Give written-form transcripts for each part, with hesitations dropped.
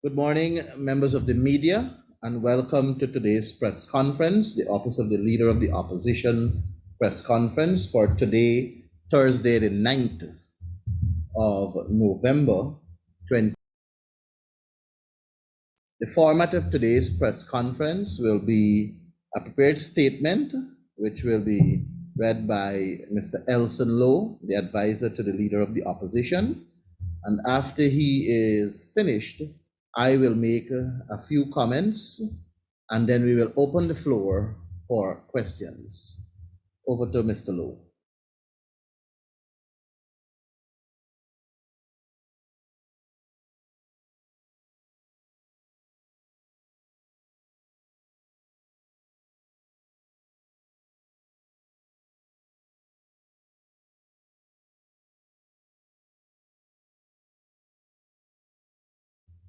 Good morning, members of the media, and welcome to today's press conference, the Office of the Leader of the Opposition press conference for today, Thursday, the 9th of November 20. The format of today's press conference will be a prepared statement, which will be read by Mr. Elson Lowe, the advisor to the Leader of the Opposition. And after he is finished, I will make a few comments, and then we will open the floor for questions. Over to Mr. Lowe.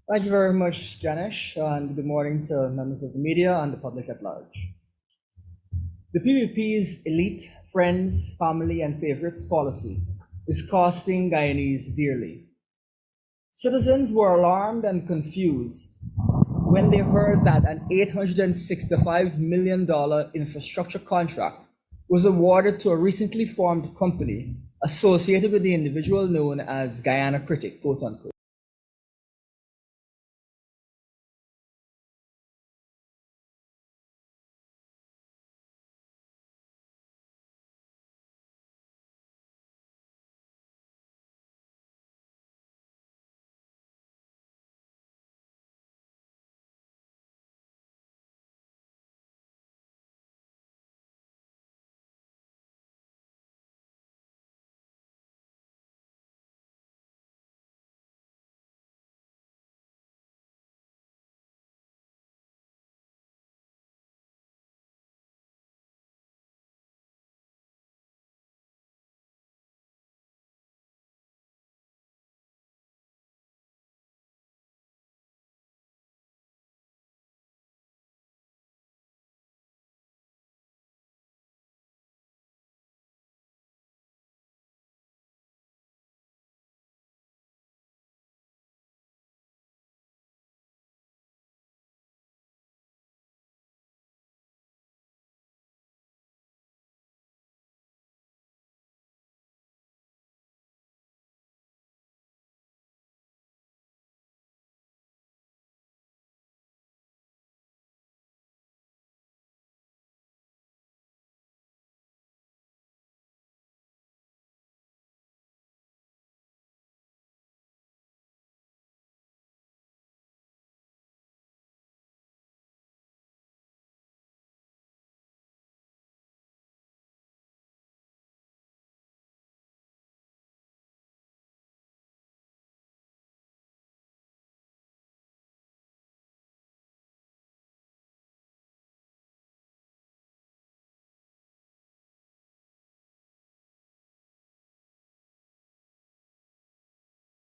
Thank you very much, Ganesh, and good morning to members of the media and the public at large. The PPP's elite, friends, family, and favorites policy is costing Guyanese dearly. Citizens were alarmed and confused when they heard that an $865 million infrastructure contract was awarded to a recently formed company associated with the individual known as Guyana Critic, quote unquote.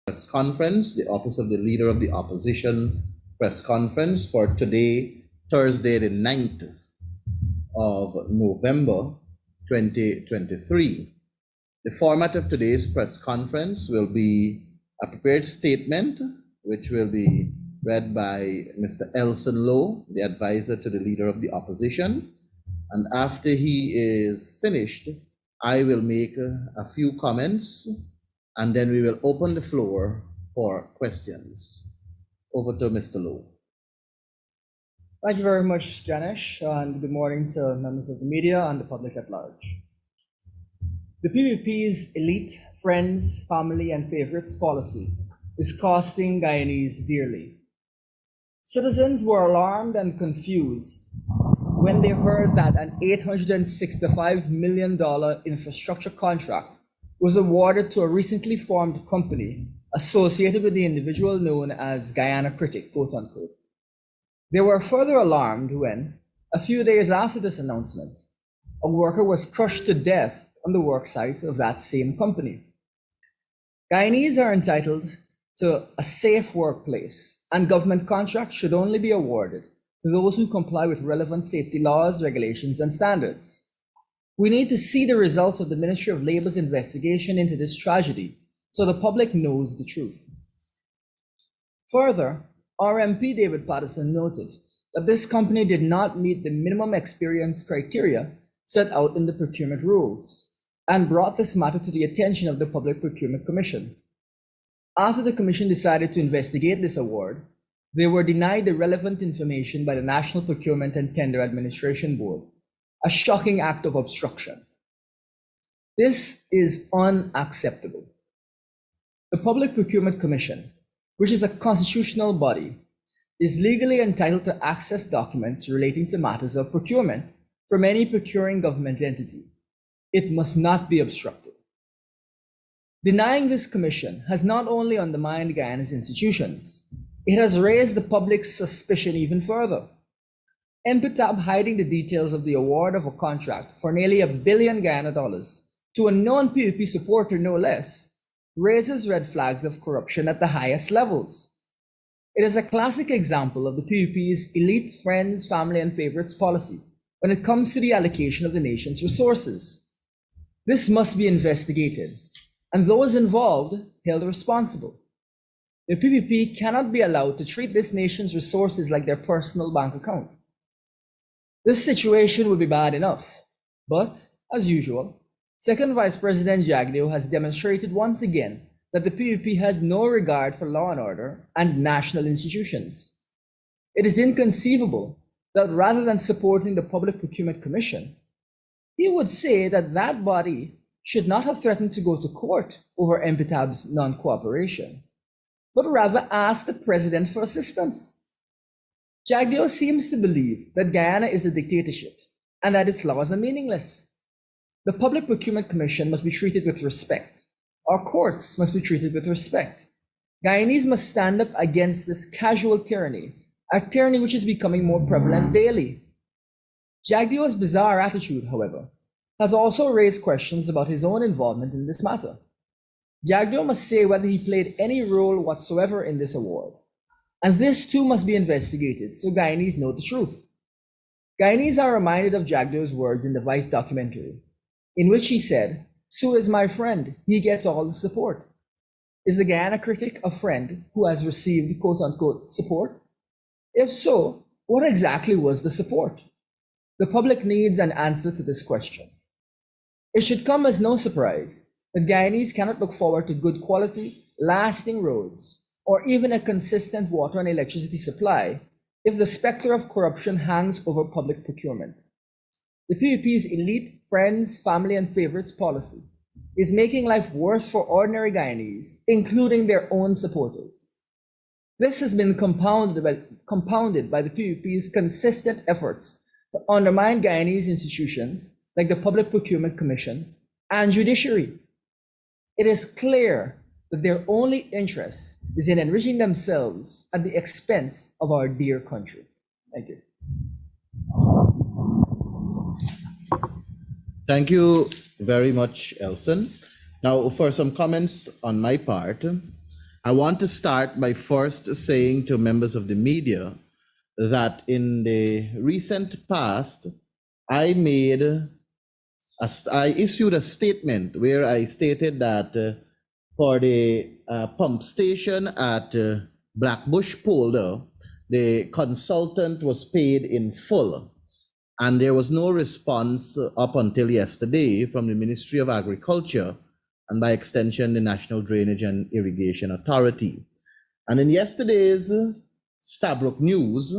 Press conference, the Office of the Leader of the Opposition press conference for today, Thursday, the 9th of November 2023. The format of today's press conference will be a prepared statement, which will be read by Mr. Elson Lowe, the advisor to the Leader of the Opposition. And after he is finished, I will make a few comments, and then we will open the floor for questions. Over to Mr. Lowe. Thank you very much, Ganesh, and good morning to members of the media and the public at large. The PPP's elite, friends, family, and favorites policy is costing Guyanese dearly. Citizens were alarmed and confused when they heard that an $865 million infrastructure contract was awarded to a recently formed company associated with the individual known as Guyana Critic, quote unquote. They were further alarmed when, a few days after this announcement, a worker was crushed to death on the worksite of that same company. Guyanese are entitled to a safe workplace, and government contracts should only be awarded to those who comply with relevant safety laws, regulations, and standards. We need to see the results of the Ministry of Labor's investigation into this tragedy so the public knows the truth. Further, RMP David Patterson noted that this company did not meet the minimum experience criteria set out in the procurement rules and brought this matter to the attention of the Public Procurement Commission. After the Commission decided to investigate this award, they were denied the relevant information by the National Procurement and Tender Administration Board, a shocking act of obstruction. This is unacceptable. The Public Procurement Commission, which is a constitutional body, is legally entitled to access documents relating to matters of procurement from any procuring government entity. It must not be obstructed. Denying this commission has not only undermined Guyana's institutions, it has raised the public's suspicion even further. MPTAB hiding the details of the award of a contract for nearly $1 billion Guyana dollars to a non-PPP supporter no less raises red flags of corruption at the highest levels. It is a classic example of the PPP's elite friends, family, and favorites policy when it comes to the allocation of the nation's resources. This must be investigated, and those involved held responsible. The PPP cannot be allowed to treat this nation's resources like their personal bank account. This situation would be bad enough, but, as usual, Second Vice President Jagdeo has demonstrated once again that the PPP has no regard for law and order and national institutions. It is inconceivable that rather than supporting the Public Procurement Commission, he would say that that body should not have threatened to go to court over MPTAB's non-cooperation, but rather ask the president for assistance. Jagdeo seems to believe that Guyana is a dictatorship and that its laws are meaningless. The Public Procurement Commission must be treated with respect. Our courts must be treated with respect. Guyanese must stand up against this casual tyranny, a tyranny which is becoming more prevalent daily. Jagdeo's bizarre attitude, however, has also raised questions about his own involvement in this matter. Jagdeo must say whether he played any role whatsoever in this award. And this too must be investigated so Guyanese know the truth. Guyanese are reminded of Jagdeo's words in the Vice documentary, in which he said, "Sue is my friend, he gets all the support." Is the Guyana critic a friend who has received quote-unquote support? If so, what exactly was the support? The public needs an answer to this question. It should come as no surprise that Guyanese cannot look forward to good quality, lasting roads, or even a consistent water and electricity supply if the specter of corruption hangs over public procurement. The PPP's elite, friends, family, and favorites policy is making life worse for ordinary Guyanese, including their own supporters. This has been compounded by the PPP's consistent efforts to undermine Guyanese institutions like the Public Procurement Commission and judiciary. It is clear that their only interest is in enriching themselves at the expense of our dear country. Thank you. Thank you very much, Elson. Now, for some comments on my part, I want to start by first saying to members of the media that in the recent past, I issued a statement where I stated that for the pump station at Blackbush Polder, the consultant was paid in full. And there was no response up until yesterday from the Ministry of Agriculture and by extension, the National Drainage and Irrigation Authority. And in yesterday's Stabroek News,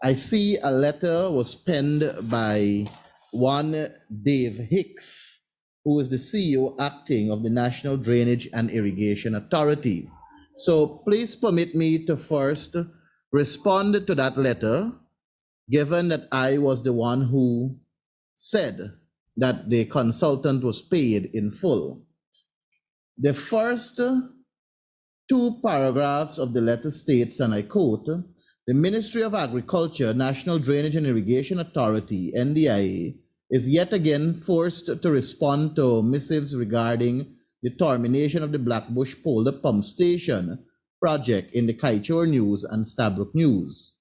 I see a letter was penned by one Dave Hicks, who is the CEO acting of the National Drainage and Irrigation Authority. So please permit me to first respond to that letter, given that I was the one who said that the consultant was paid in full. The first two paragraphs of the letter states, and I quote, "The Ministry of Agriculture, National Drainage and Irrigation Authority, NDIA, is yet again forced to respond to missives regarding the termination of the Blackbush Polder Pump Station project in the Kaichor News and Stabroek News.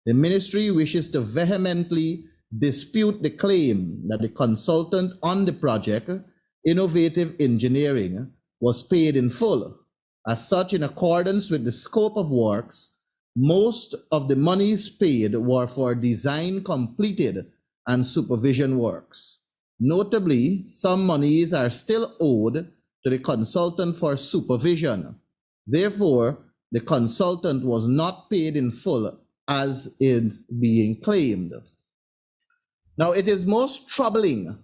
The ministry wishes to vehemently dispute the claim that the consultant on the project, Innovative Engineering, was paid in full. As such, in accordance with the scope of works Most of the monies paid were for design completed and supervision works. Notably, some monies are still owed to the consultant for supervision. Therefore, the consultant was not paid in full as is being claimed. Now, it is most troubling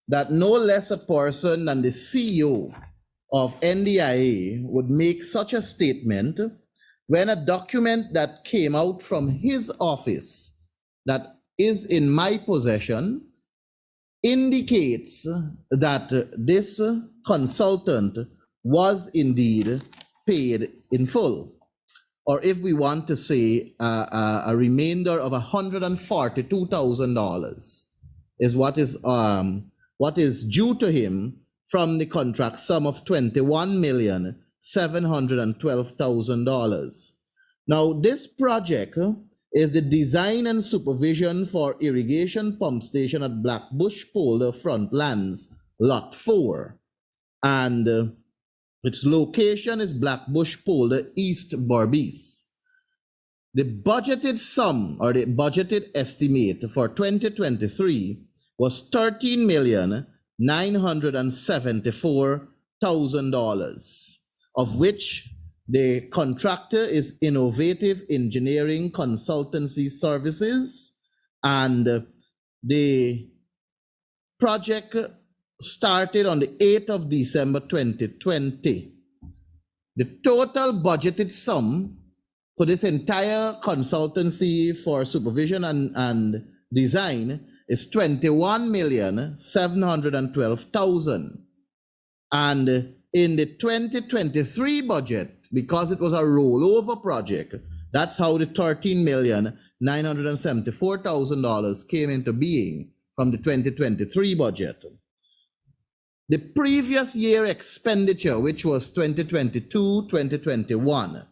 that no less a person than the CEO of NDIA would make such a statement when a document that came out from his office that is in my possession indicates that this consultant was indeed paid in full, or if we want to say a remainder of $142,000 is what is due to him from the contract sum of $21,712,000. Now, this project is the design and supervision for irrigation pump station at Blackbush Polder Frontlands, Lot 4. And its location is Blackbush Polder, East Berbice. The budgeted sum, or the budgeted estimate for 2023 was $13,974,000, of which the contractor is Innovative Engineering Consultancy Services, and the project started on the 8th of December 2020. The total budgeted sum for this entire consultancy for supervision and design is $21,712,000. And in the 2023 budget, because it was a rollover project, that's how the $13,974,000 came into being from the 2023 budget. The previous year expenditure, which was 2022-2021,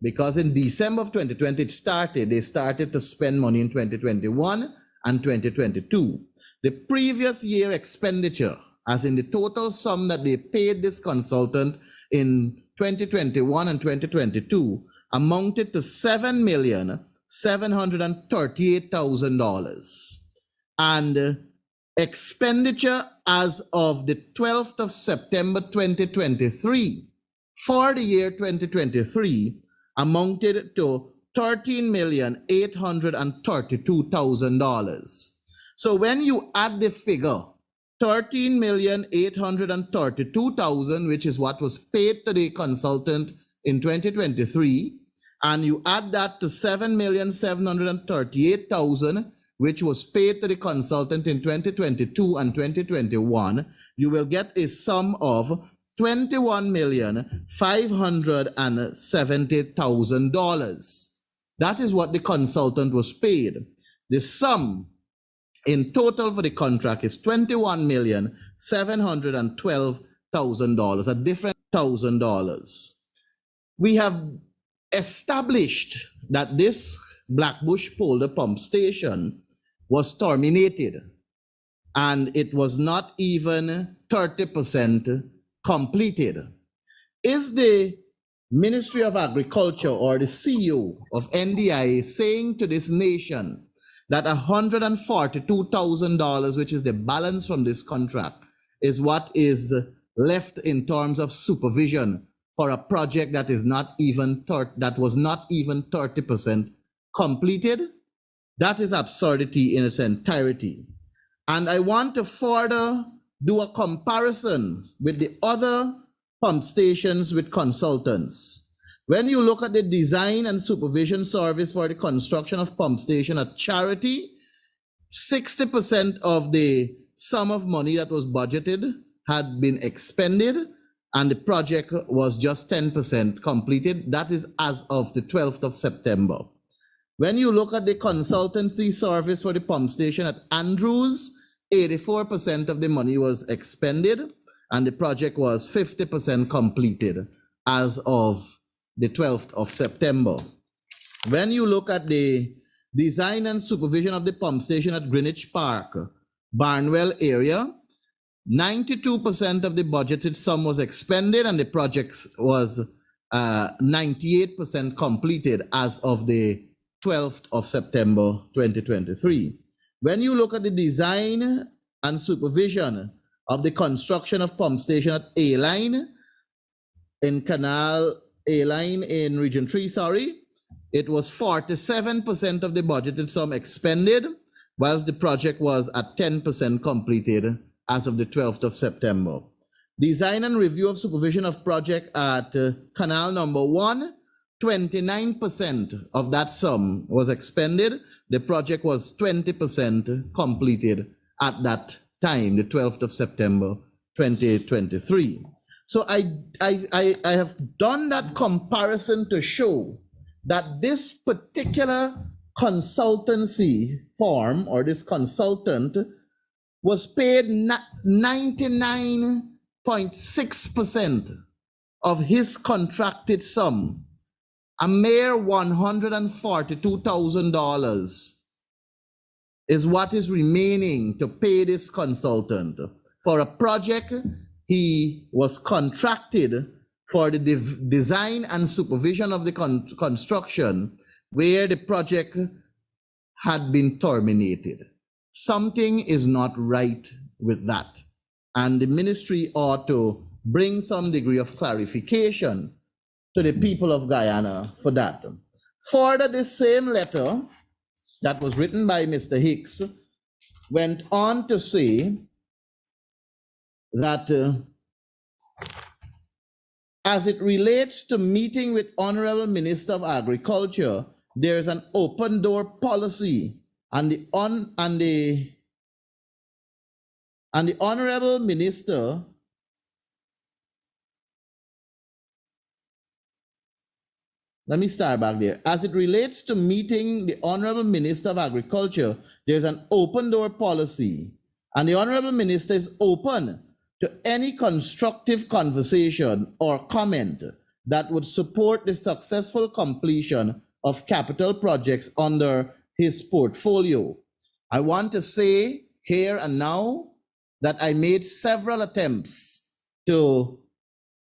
because in December of 2020 they started to spend money in 2021 and 2022. The previous year expenditure, as in the total sum that they paid this consultant in 2021 and 2022, amounted to $7,738,000. And expenditure as of the 12th of September 2023 for the year 2023 amounted to $13,832,000. So when you add the figure $13,832,000, which is what was paid to the consultant in 2023, and you add that to $7,738,000, which was paid to the consultant in 2022 and 2021, you will get a sum of $21,570,000. That is what the consultant was paid. The sum in total for the contract is $21,712,000, a different $1,000. We have established that this Blackbush Polder pump station was terminated, and it was not even 30% completed. Is the Ministry of Agriculture or the CEO of NDIA saying to this nation that $142,000, which is the balance from this contract, is what is left in terms of supervision for a project that is not even that was not even 30% completed? That is absurdity in its entirety. And I want to further do a comparison with the other pump stations with consultants. When you look at the design and supervision service for the construction of pump station at Charity, 60% of the sum of money that was budgeted had been expended, and the project was just 10% completed. That is as of the 12th of September. When you look at the consultancy service for the pump station at Andrews, 84% of the money was expended, and the project was 50% completed as of the 12th of September. When you look at the design and supervision of the pump station at Greenwich Park, Barnwell area, 92% of the budgeted sum was expended, and the project was 98% completed as of the 12th of September 2023. When you look at the design and supervision of the construction of pump station at A-Line in Canal A-Line in Region 3, it was 47% of the budgeted sum expended, whilst the project was at 10% completed as of the 12th of September. Design and review of supervision of project at Canal Number 1, 29% of that sum was expended. The project was 20% completed at that time, the 12th of September 2023. So I have done that comparison to show that this particular consultancy firm or this consultant was paid 99.6% of his contracted sum. A mere $142,000 is what is remaining to pay this consultant for a project he was contracted for the design and supervision of the construction, where the project had been terminated. Something is not right with that, and the ministry ought to bring some degree of clarification to the people of Guyana for that. Further, this same letter that was written by Mr. Hicks went on to say that as it relates to meeting with Honorable Minister of Agriculture, there is an open door policy, and the Honorable Minister let me start back there. As it relates to meeting the Honorable Minister of Agriculture, there's an open door policy, and the Honorable Minister is open to any constructive conversation or comment that would support the successful completion of capital projects under his portfolio. I want to say here and now that I made several attempts to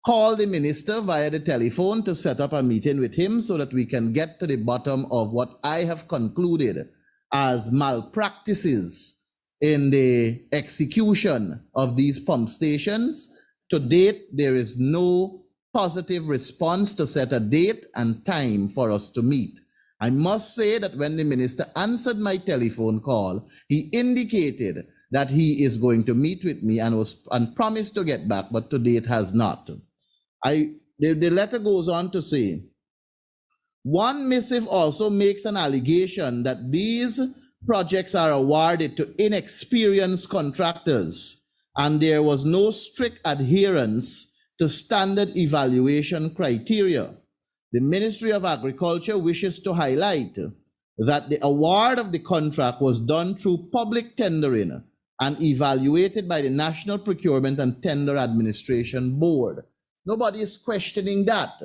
call the minister via the telephone to set up a meeting with him so that we can get to the bottom of what I have concluded as malpractices in the execution of these pump stations. To date, there is no positive response to set a date and time for us to meet. I must say that when the minister answered my telephone call, he indicated that he is going to meet with me and promised to get back, but to date has not. The letter goes on to say, one missive also makes an allegation that these projects are awarded to inexperienced contractors, and there was no strict adherence to standard evaluation criteria. The Ministry of Agriculture wishes to highlight that the award of the contract was done through public tendering and evaluated by the National Procurement and Tender Administration Board. Nobody is questioning that.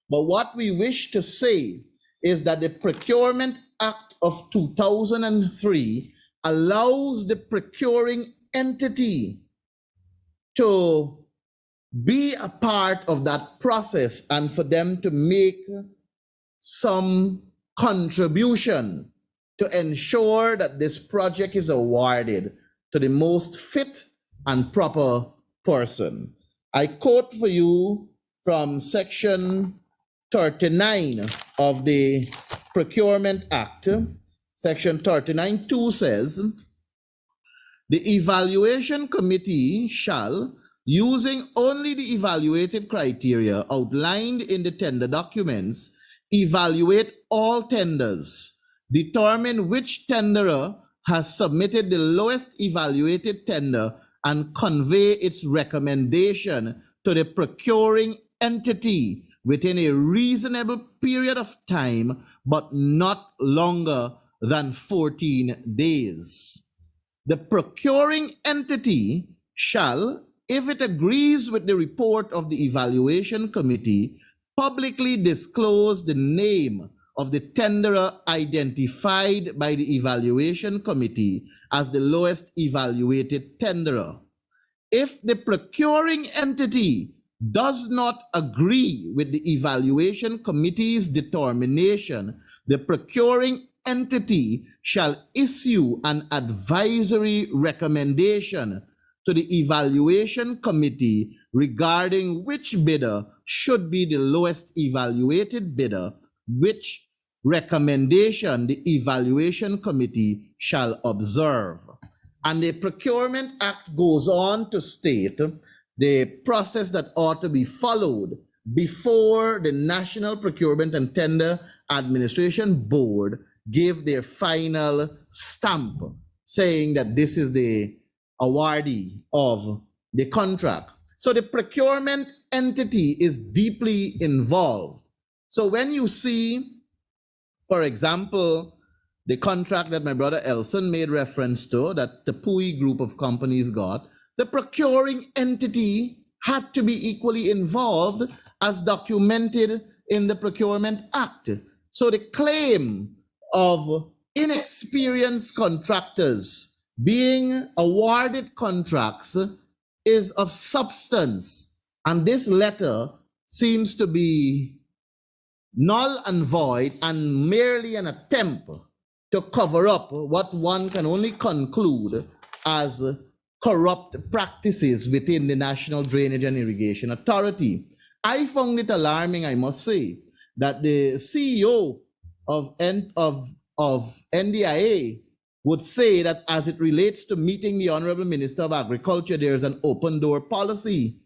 But what we wish to say is that the Procurement Act of 2003 allows the procuring entity to be a part of that process and for them to make some contribution to ensure that this project is awarded to the most fit and proper person. I quote for you from section 39 of the Procurement Act. Section 39(2) says, the evaluation committee shall, using only the evaluated criteria outlined in the tender documents, evaluate all tenders, determine which tenderer has submitted the lowest evaluated tender, and convey its recommendation to the procuring entity within a reasonable period of time, but not longer than 14 days. The procuring entity shall, if it agrees with the report of the evaluation committee, publicly disclose the name of the tenderer identified by the evaluation committee as the lowest evaluated tenderer. If the procuring entity does not agree with the evaluation committee's determination, the procuring entity shall issue an advisory recommendation to the evaluation committee regarding which bidder should be the lowest evaluated bidder, which recommendation the evaluation committee shall observe. And the Procurement Act goes on to state the process that ought to be followed before the National Procurement and Tender Administration Board give their final stamp saying that this is the awardee of the contract. So the procurement entity is deeply involved. So when you see, for example, the contract that my brother Elson made reference to, that the Pui group of companies got, the procuring entity had to be equally involved as documented in the Procurement Act. So the claim of inexperienced contractors being awarded contracts is of substance. And this letter seems to be null and void and merely an attempt to cover up what one can only conclude as corrupt practices within the National Drainage and Irrigation Authority. I found it alarming, I must say, that the CEO of NDIA would say that as it relates to meeting the Honorable Minister of Agriculture, there is an open door policy,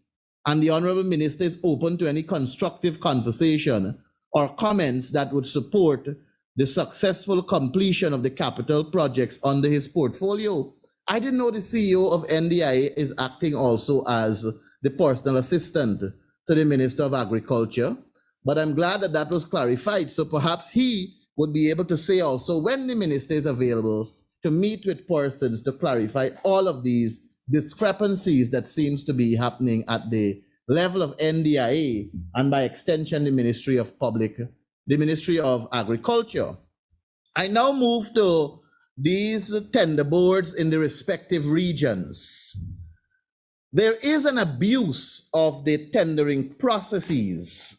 and the Honorable Minister is open to any constructive conversation or comments that would support the successful completion of the capital projects under his portfolio. I didn't know the CEO of NDIA is acting also as the personal assistant to the Minister of Agriculture, but I'm glad that that was clarified. So perhaps he would be able to say also when the minister is available to meet with persons to clarify all of these discrepancies that seems to be happening at the level of NDIA and by extension the Ministry of Agriculture. I now move to these tender boards in the respective regions. There is an abuse of the tendering processes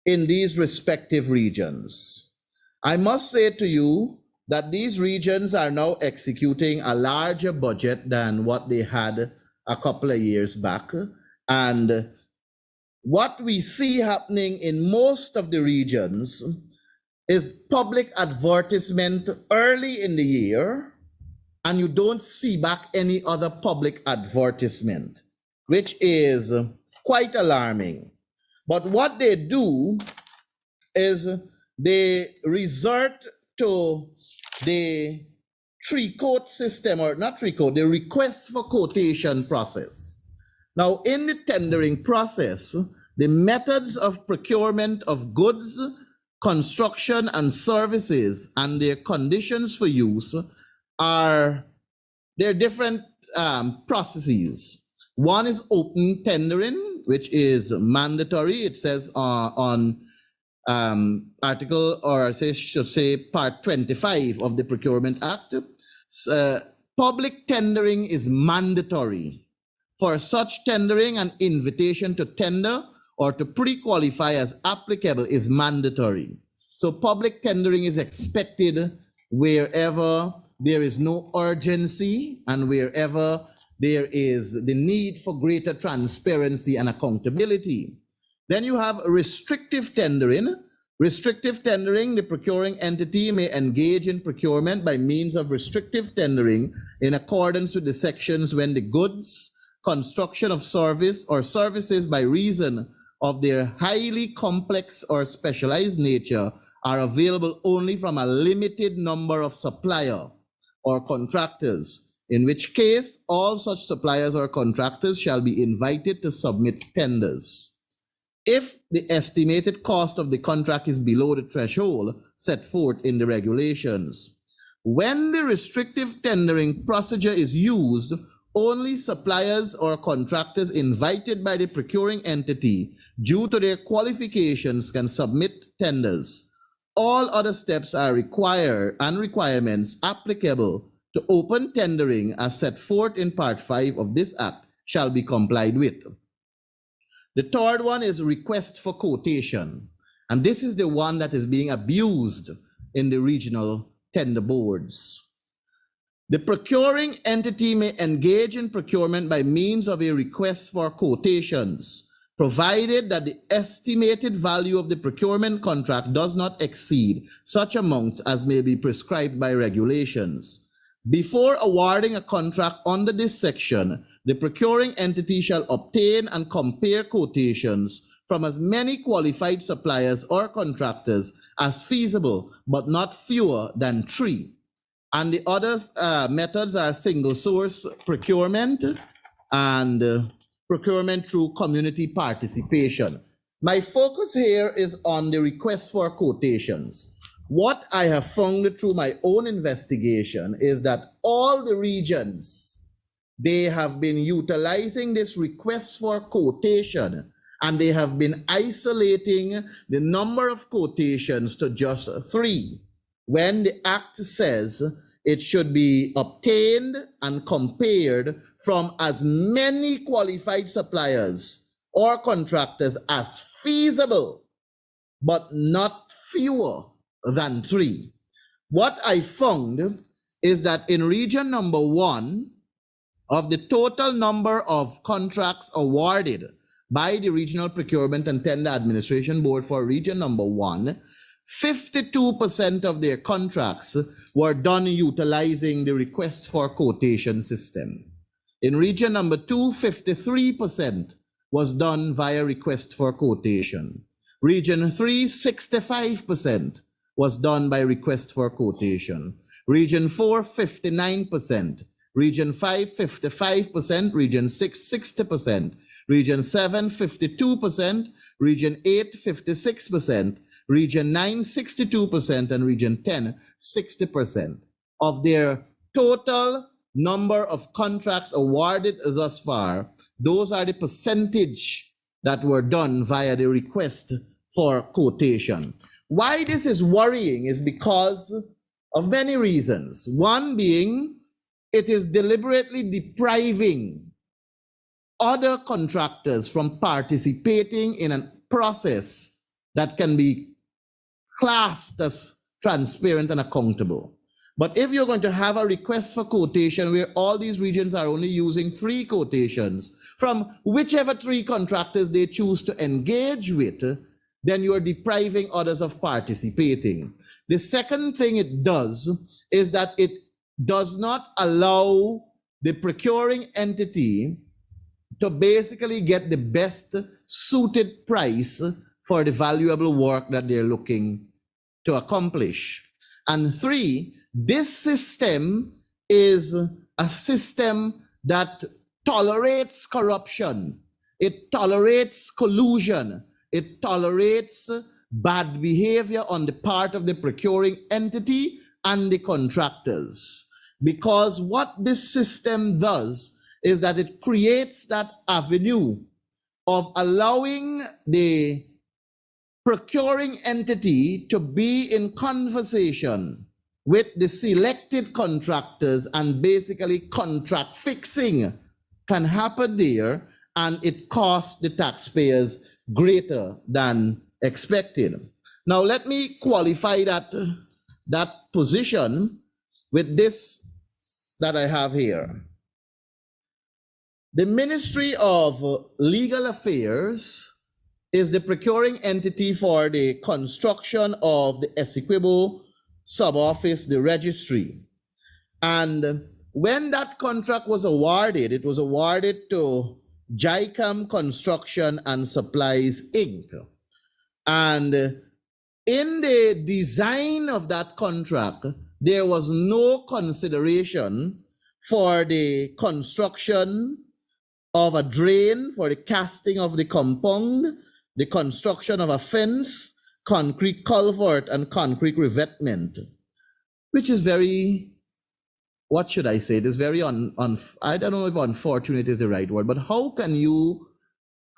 in these respective regions. I must say to you that these regions are now executing a larger budget than what they had a couple of years back. And what we see happening in most of the regions is public advertisement early in the year, and you don't see back any other public advertisement, which is quite alarming. But what they do is they resort to the three-quote system, or not three-quote, the request for quotation process. Now, in the tendering process, the methods of procurement of goods, construction and services and their conditions for use are, they're different processes. One is open tendering, which is mandatory. It says on article, or should say part 25 of the Procurement Act, public tendering is mandatory. For such tendering, an invitation to tender or to pre-qualify as applicable is mandatory. So public tendering is expected wherever there is no urgency and wherever there is the need for greater transparency and accountability. Then you have restrictive tendering. Restrictive tendering, the procuring entity may engage in procurement by means of restrictive tendering in accordance with the sections when the goods, construction of service or services by reason of their highly complex or specialized nature are available only from a limited number of supplier or contractors, in which case all such suppliers or contractors shall be invited to submit tenders. If the estimated cost of the contract is below the threshold set forth in the regulations. When the restrictive tendering procedure is used, only suppliers or contractors invited by the procuring entity due to their qualifications can submit tenders. All other steps are required and requirements applicable to open tendering as set forth in Part 5 of this Act shall be complied with. The third one is request for quotation. And this is the one that is being abused in the regional tender boards. The procuring entity may engage in procurement by means of a request for quotations, provided that the estimated value of the procurement contract does not exceed such amounts as may be prescribed by regulations. Before awarding a contract under this section, the procuring entity shall obtain and compare quotations from as many qualified suppliers or contractors as feasible, but not fewer than 3. And the other methods are single source procurement and procurement through community participation. My focus here is on the request for quotations. What I have found through my own investigation is that all the regions, they have been utilizing this request for quotation, and they have been isolating the number of quotations to just 3, when the Act says it should be obtained and compared from as many qualified suppliers or contractors as feasible, but not fewer than 3. What I found is that in region number 1, of the total number of contracts awarded by the Regional Procurement and Tender Administration Board for region number 1, 52% of their contracts were done utilizing the request for quotation system. In region number 2, 53% was done via request for quotation. Region 3, 65% was done by request for quotation. Region 4, 59%. Region 5, 55%. Region 6, 60%. Region 7, 52%. Region 8, 56%. Region 9, 62%. And Region 10, 60%. Of their total number of contracts awarded thus far, those are the percentage that were done via the request for quotation. Why this is worrying is because of many reasons. One being, it is deliberately depriving other contractors from participating in a process that can be classed as transparent and accountable. But if you're going to have a request for quotation where all these regions are only using 3 quotations from whichever 3 contractors they choose to engage with, then you are depriving others of participating. The second thing it does is that it does not allow the procuring entity to basically get the best suited price for the valuable work that they're looking to accomplish. And 3, this system is a system that tolerates corruption. It tolerates collusion. It tolerates bad behavior on the part of the procuring entity and the contractors. Because what this system does is that it creates that avenue of allowing the procuring entity to be in conversation with the selected contractors, and basically contract fixing can happen there, and it costs the taxpayers greater than expected. Now let me qualify that position with this that I have here. The Ministry of Legal Affairs is the procuring entity for the construction of the Essequibo sub-office, the registry. And when that contract was awarded, it was awarded to JICAM Construction and Supplies, Inc. And in the design of that contract, there was no consideration for the construction of a drain, for the casting of the compound, the construction of a fence, concrete culvert, and concrete revetment, which is very, what should I say? It is very I don't know if unfortunate is the right word, but how can you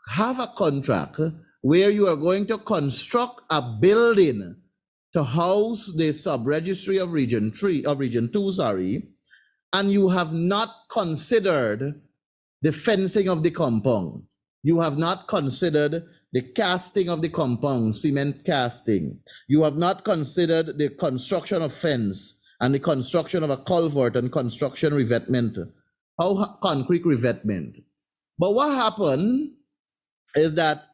have a contract where you are going to construct a building to house the sub-registry of Region 2, and you have not considered the fencing of the compound, You have not considered the casting of the compound, cement casting. You have not considered the construction of fence and the construction of a culvert and construction revetment, concrete revetment. But what happened is that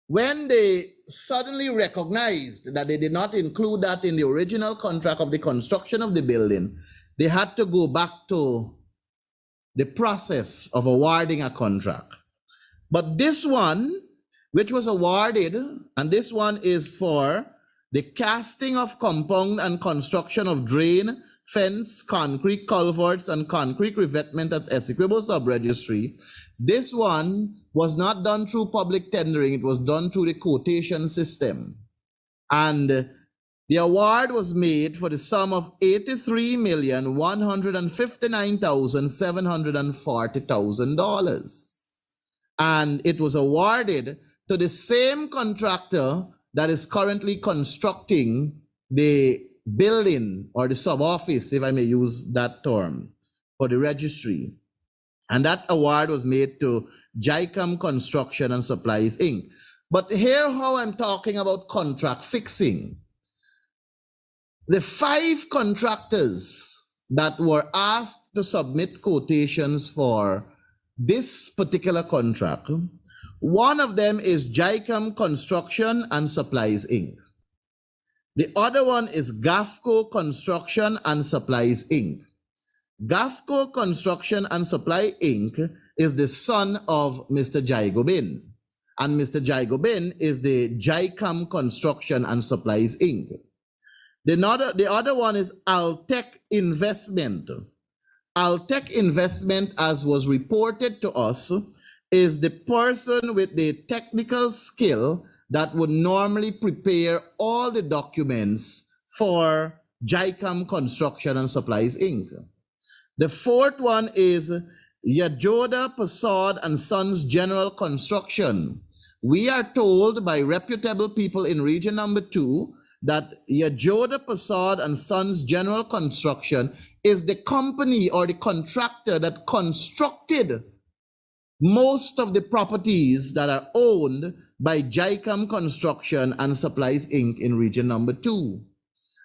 when they suddenly recognized that they did not include that in the original contract of the construction of the building, they had to go back to the process of awarding a contract. But this one, which was awarded, and this one is for the casting of compound and construction of drain, fence, concrete culverts, and concrete revetment at Essequibo Sub-Registry. This one was not done through public tendering, it was done through the quotation system. And the award was made for the sum of $83,159,740,000. And it was awarded to the same contractor that is currently constructing the building or the sub-office, if I may use that term, for the registry. And that award was made to JICAM Construction and Supplies, Inc. But here how I'm talking about contract fixing. The 5 contractors that were asked to submit quotations for this particular contract, one of them is JICAM Construction and Supplies, Inc. The other one is GAFCO Construction and Supplies, Inc. GAFCO Construction and Supply, Inc. is the son of Mr. Jaigobin, and Mr. Jaigobin is the JICAM Construction and Supplies, Inc. The other one is Altec Investment. Altec Investment, as was reported to us, is the person with the technical skill that would normally prepare all the documents for JICAM Construction and Supplies, Inc. The fourth one is Yajoda Prasad and Sons General Construction. We are told by reputable people in region number 2 that Yajoda Prasad and Sons General Construction is the company or the contractor that constructed most of the properties that are owned by JICAM Construction and Supplies, Inc. in region number 2.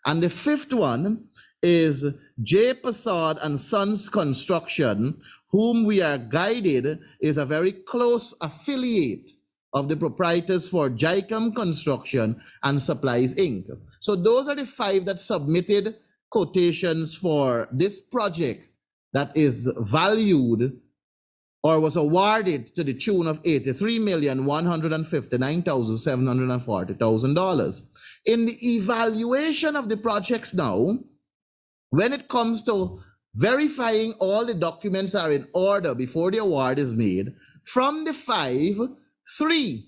And the fifth one is J. Prasad and Sons Construction, whom we are guided is a very close affiliate of the proprietors for JICAM Construction and Supplies, Inc. So those are the 5 that submitted quotations for this project that is valued or was awarded to the tune of $83,159,740,000. In the evaluation of the projects now, when it comes to verifying all the documents are in order before the award is made, from the 5, 3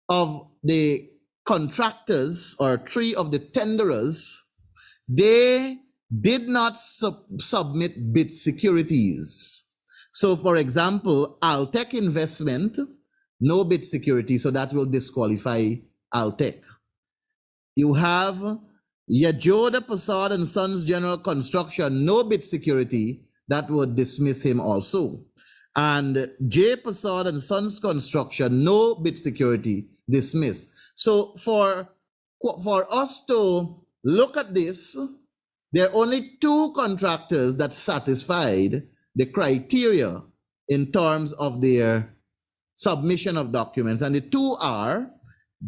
of the contractors or 3 of the tenderers, they did not submit bid securities. So for example, Altec Investment, no bid security, so that will disqualify Altec. You have Yajoda Prasad and Sons General Construction, no bid security, that would dismiss him also. And J. Prasad and Sons Construction, no bid security, dismiss. So for us to look at this, there are only 2 contractors that satisfied the criteria in terms of their submission of documents. And the 2 are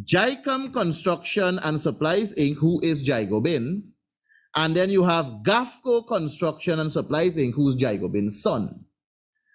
JICAM Construction and Supplies, Inc., who is Jaigobin. And then you have GAFCO Construction and Supplies, Inc., who's Jaigobin's son.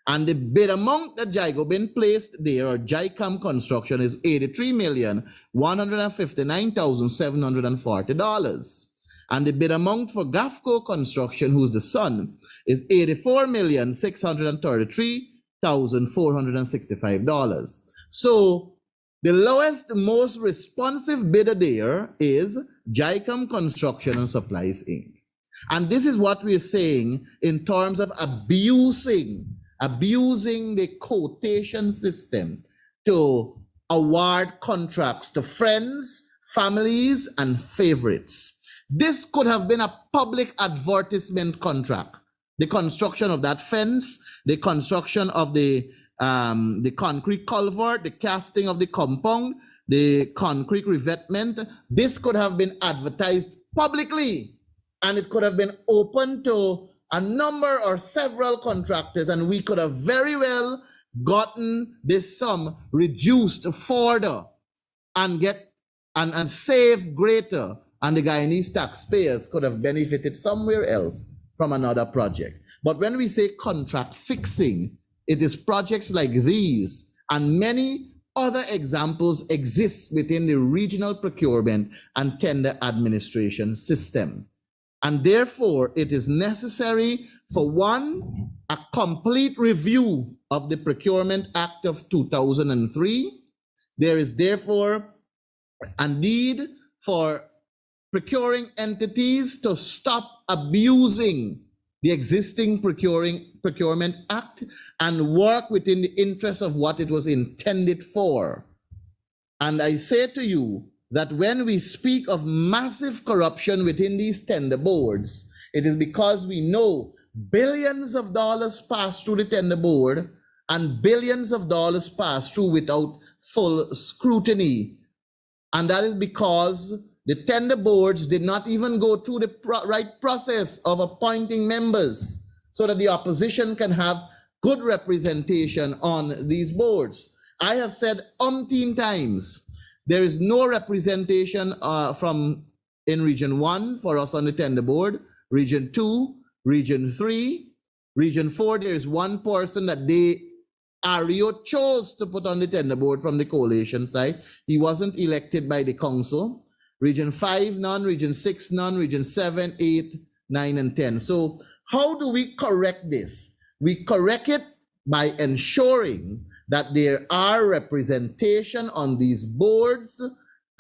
And the bid amount that Jaigobin placed there, or JICAM Construction, is $83,159,740. And the bid amount for GAFCO Construction, who's the son, is $84,633,465. So the lowest, most responsive bidder there is JICAM Construction and Supplies, Inc. And this is what we're saying in terms of abusing the quotation system to award contracts to friends, families, and favorites. This could have been a public advertisement contract. The construction of that fence, the construction of the the concrete culvert, the casting of the compound, the concrete revetment. This could have been advertised publicly, and it could have been open to a number or several contractors, and we could have very well gotten this sum reduced further and save greater, and the Guyanese taxpayers could have benefited somewhere else from another project. But when we say contract fixing, it is projects like these and many other examples exist within the regional procurement and tender administration system. And therefore, it is necessary for one, a complete review of the Procurement Act of 2003. There is therefore a need for procuring entities to stop abusing the existing Procurement Act and work within the interest of what it was intended for. And I say to you that when we speak of massive corruption within these tender boards, it is because we know billions of dollars pass through the tender board and billions of dollars pass through without full scrutiny. And that is because the tender boards did not even go through the right process of appointing members so that the opposition can have good representation on these boards. I have said umpteen times, there is no representation in Region 1 for us on the tender board, Region 2, Region 3, Region 4, there is one person that ARIO chose to put on the tender board from the coalition side. He wasn't elected by the council. Region 5, none. Region 6, none. Region 7, 8, 9, and 10. So how do we correct this? We correct it by ensuring that there are representation on these boards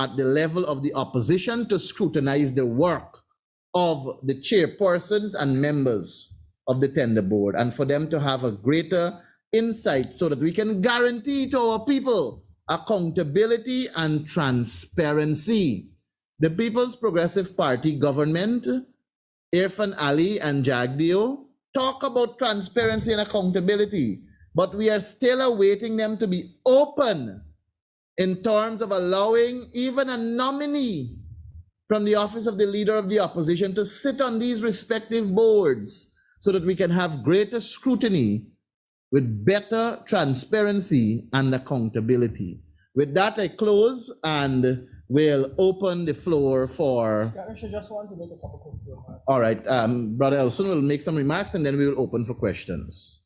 at the level of the opposition to scrutinize the work of the chairpersons and members of the tender board, and for them to have a greater insight so that we can guarantee to our people accountability and transparency. The People's Progressive Party government, Irfan Ali and Jagdeo, talk about transparency and accountability, but we are still awaiting them to be open in terms of allowing even a nominee from the office of the leader of the opposition to sit on these respective boards so that we can have greater scrutiny with better transparency and accountability. With that, I close and will open the floor for... I just want to make a couple quick remarks. All right, Brother Elson will make some remarks and then we will open for questions.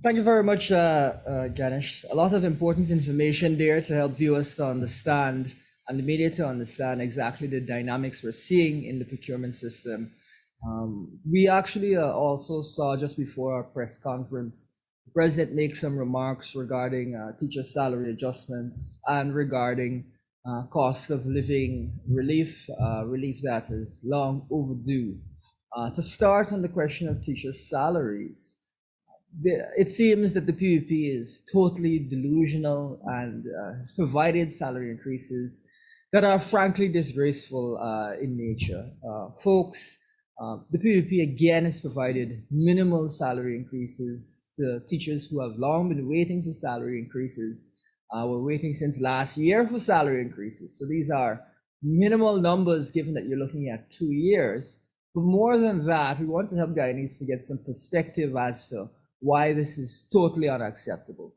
Thank you very much, Ganesh. A lot of important information there to help viewers to understand and the media to understand exactly the dynamics we're seeing in the procurement system. We actually also saw just before our press conference, the president make some remarks regarding teacher salary adjustments and regarding cost of living relief that is long overdue. To start on the question of teacher salaries, it seems that the PPP is totally delusional and has provided salary increases that are frankly disgraceful in nature. Folks, the PPP again has provided minimal salary increases to teachers who have long been waiting for salary increases. We're waiting since last year for salary increases. So these are minimal numbers given that you're looking at 2 years. But more than that, we want to help Guyanese to get some perspective as to why this is totally unacceptable.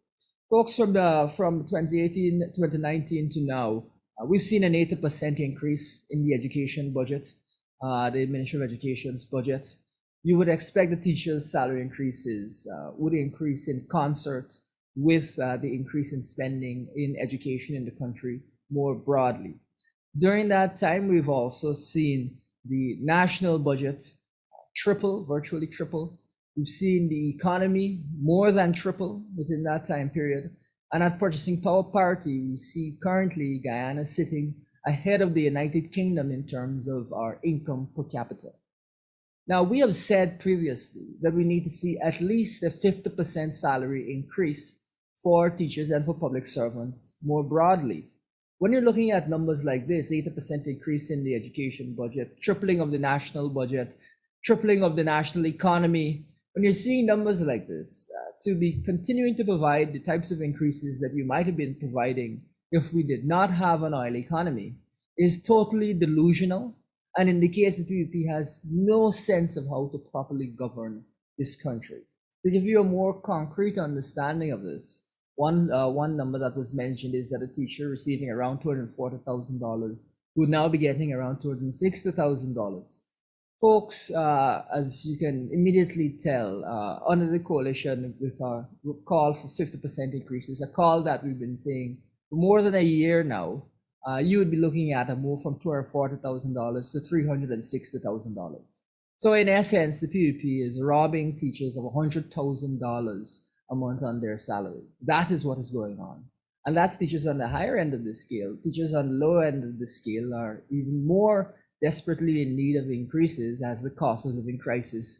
Folks, from 2018, 2019 to now, we've seen an 80% increase in the education budget. The Ministry of Education's budget. You would expect the teachers' salary increases would increase in concert with the increase in spending in education in the country more broadly. During that time, we've also seen the national budget triple, virtually triple. We've seen the economy more than triple within that time period. And at purchasing power parity, we see currently Guyana sitting ahead of the United Kingdom in terms of our income per capita. Now, we have said previously that we need to see at least a 50% salary increase for teachers and for public servants more broadly. When you're looking at numbers like this, 80% increase in the education budget, tripling of the national budget, tripling of the national economy, When you're seeing numbers like this, to be continuing to provide the types of increases that you might have been providing if we did not have an oil economy is totally delusional. And in the case of PUP has no sense of how to properly govern this country. To give you a more concrete understanding of this, one number that was mentioned is that a teacher receiving around $240,000 would now be getting around $260,000. Folks, as you can immediately tell, under the coalition with our call for 50% increases, a call that we've been saying for more than a year now, you would be looking at a move from $240,000 to $360,000. So in essence, the PUP is robbing teachers of $100,000 a month on their salary. That is what is going on. And that's teachers on the higher end of the scale. Teachers on the lower end of the scale are even more desperately in need of increases as the cost of living crisis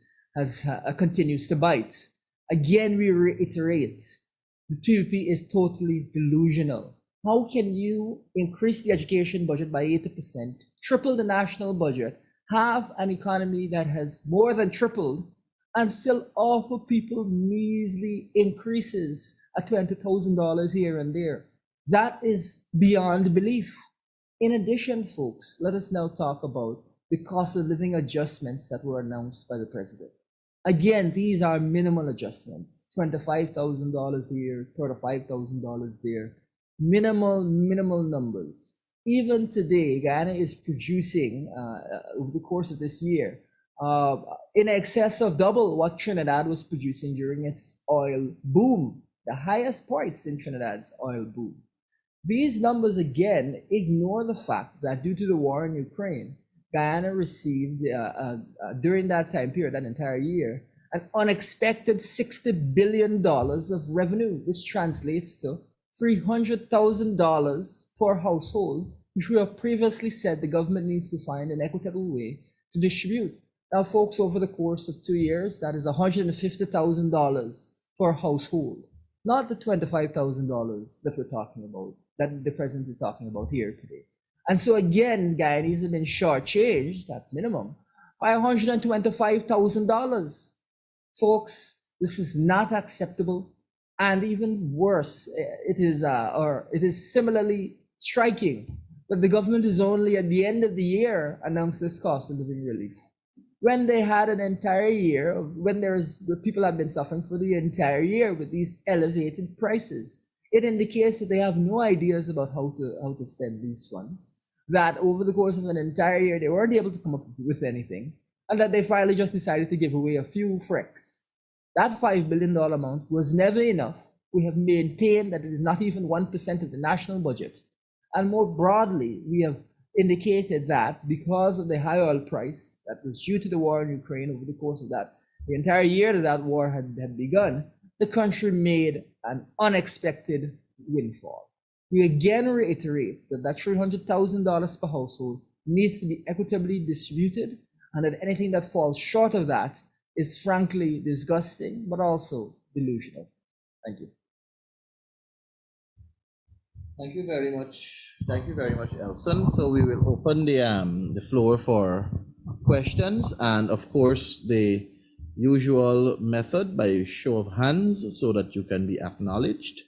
continues to bite. Again, we reiterate, the PUP is totally delusional. How can you increase the education budget by 80%, triple the national budget, have an economy that has more than tripled, and still offer people measly increases at $20,000 here and there? That is beyond belief. In addition, folks, let us now talk about the cost of living adjustments that were announced by the president. Again, these are minimal adjustments, $25,000 here, $35,000 there, minimal numbers. Even today, Guyana is producing, over the course of this year, in excess of double what Trinidad was producing during its oil boom, the highest points in Trinidad's oil boom. These numbers again ignore the fact that due to the war in Ukraine, Guyana received during that time period, that entire year, an unexpected $60 billion of revenue, which translates to $300,000 per household, which we have previously said the government needs to find an equitable way to distribute. Now, folks, over the course of 2 years, that is $150,000 per household, not the $25,000 that we're talking about, that the president is talking about here today. And so again, Guyanese have been shortchanged at minimum by $125,000. Folks, this is not acceptable. And even worse, it is similarly striking that the government is only at the end of the year announced this cost of living relief, when they had an entire year, when people have been suffering for the entire year with these elevated prices. It indicates that they have no ideas about how to spend these funds, that over the course of an entire year, they weren't able to come up with anything, and that they finally just decided to give away a few fricks. That $5 billion amount was never enough. We have maintained that it is not even 1% of the national budget. And more broadly, we have indicated that because of the high oil price that was due to the war in Ukraine over the course of the entire year that war had begun, the country made an unexpected windfall. We again reiterate that $300,000 per household needs to be equitably distributed, and that anything that falls short of that is frankly disgusting, but also delusional. Thank you. Thank you very much. Thank you very much, Elson. So we will open the floor for questions, and of course the usual method by show of hands so that you can be acknowledged.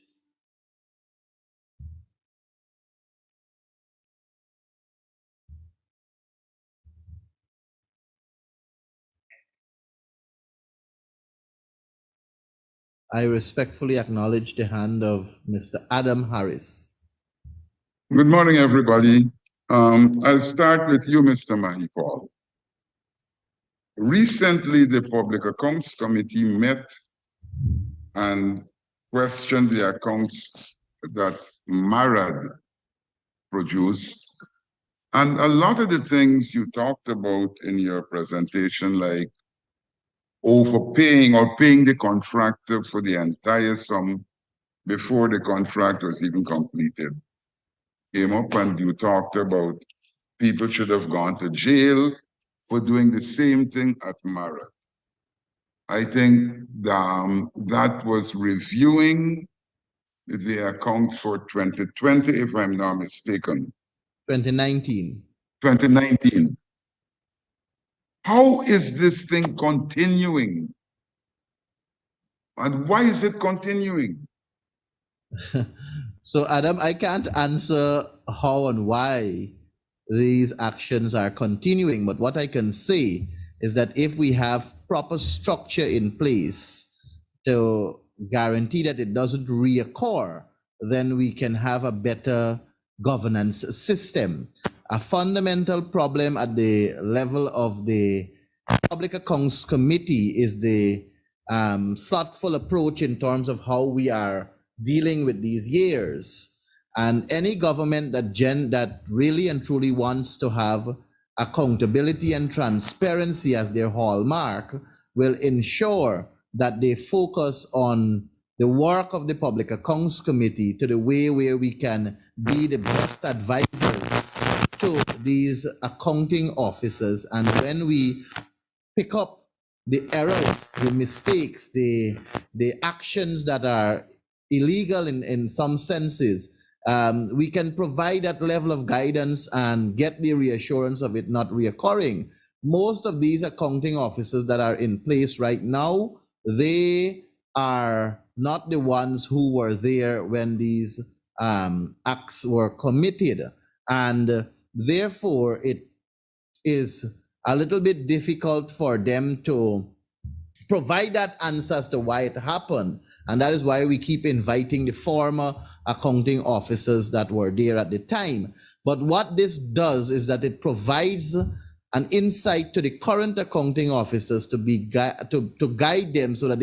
I respectfully acknowledge the hand of Mr. Adam Harris. Good morning, everybody. I'll start with you, Mr. Mahipal. Recently, the Public Accounts Committee met and questioned the accounts that MARAD produced. And a lot of the things you talked about in your presentation, like overpaying or paying the contractor for the entire sum before the contract was even completed, came up, and you talked about people should have gone to jail for doing the same thing at MARAD. I think that was reviewing the account for 2020, if I'm not mistaken. 2019. 2019. How is this thing continuing? And why is it continuing? So, Adam, I can't answer how and why these actions are continuing, but what I can say is that if we have proper structure in place to guarantee that it doesn't reoccur, then we can have a better governance system. A fundamental problem at the level of the Public Accounts Committee is the thoughtful approach in terms of how we are dealing with these years. And any government that really and truly wants to have accountability and transparency as their hallmark will ensure that they focus on the work of the Public Accounts Committee to the way where we can be the best advisors to these accounting officers. And when we pick up the errors, the mistakes, the actions that are illegal in some senses, we can provide that level of guidance and get the reassurance of it not reoccurring. Most of these accounting officers that are in place right now, they are not the ones who were there when these acts were committed. And therefore, it is a little bit difficult for them to provide that answer as to why it happened. And that is why we keep inviting the former accounting officers that were there at the time. But what this does is that it provides an insight to the current accounting officers to guide them so that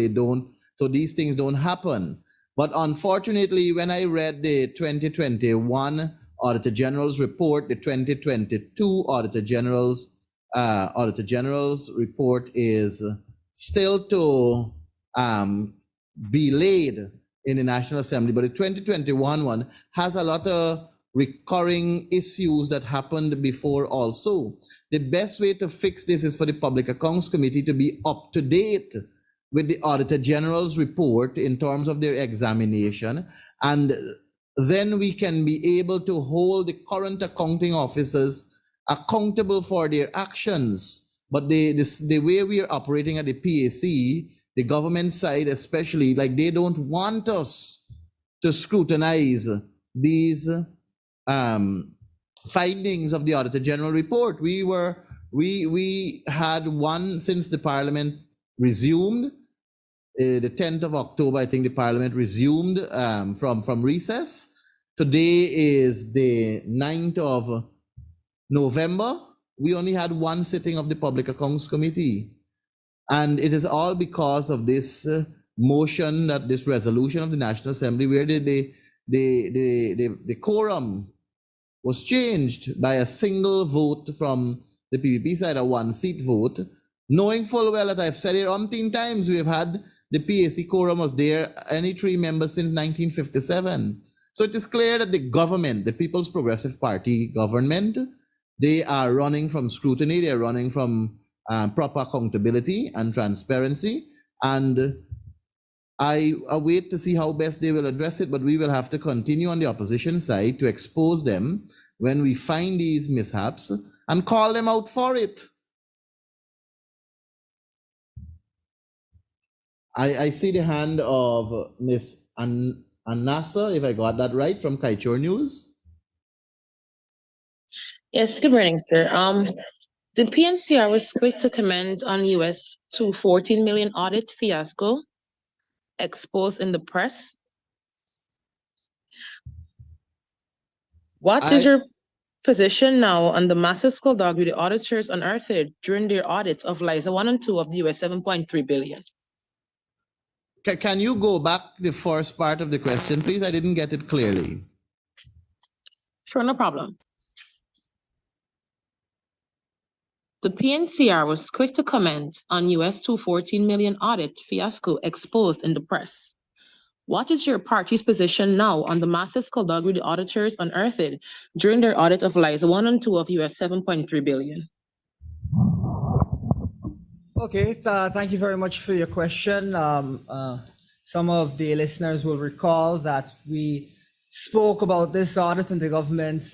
these things don't happen. But unfortunately, when I read the 2021 Auditor General's report, the 2022 Auditor General's report is still to be laid in the National Assembly, but the 2021 one has a lot of recurring issues that happened before also. The best way to fix this is for the Public Accounts Committee to be up to date with the Auditor General's report in terms of their examination, and then we can be able to hold the current accounting officers accountable for their actions. But the way we are operating at the PAC, the government side especially, like they don't want us to scrutinize these findings of the Auditor General report. We had one since the Parliament resumed. The 10th of October, I think the Parliament resumed from recess. Today is the 9th of November. We only had one sitting of the Public Accounts Committee. And it is all because of this motion, that this resolution of the National Assembly, where the quorum was changed by a single vote from the PPP side, a one-seat vote, knowing full well that I've said it umpteen times, we have had the PAC quorum was there, any 3 members since 1957. So it is clear that the government, the People's Progressive Party government, they are running from scrutiny, they are running from proper accountability and transparency. And I await to see how best they will address it, but we will have to continue on the opposition side to expose them when we find these mishaps and call them out for it. I see the hand of Ms. Anasa, if I got that right, from Kaichor News. Yes, good morning, sir. The PNCR was quick to comment on US $214 million audit fiasco exposed in the press. What is your position now on the massive skullduggery the auditors unearthed during their audits of LISA 1 and 2 of the US $7.3 billion? Can you go back the first part of the question, please? I didn't get it clearly. Sure, no problem. The PNCR was quick to comment on US $214 million audit fiasco exposed in the press. What is your party's position now on the massive skullduggery the auditors unearthed during their audit of LISA 1 and 2 of US $7.3 billion? Okay, thank you very much for your question. Some of the listeners will recall that we spoke about this audit and the government's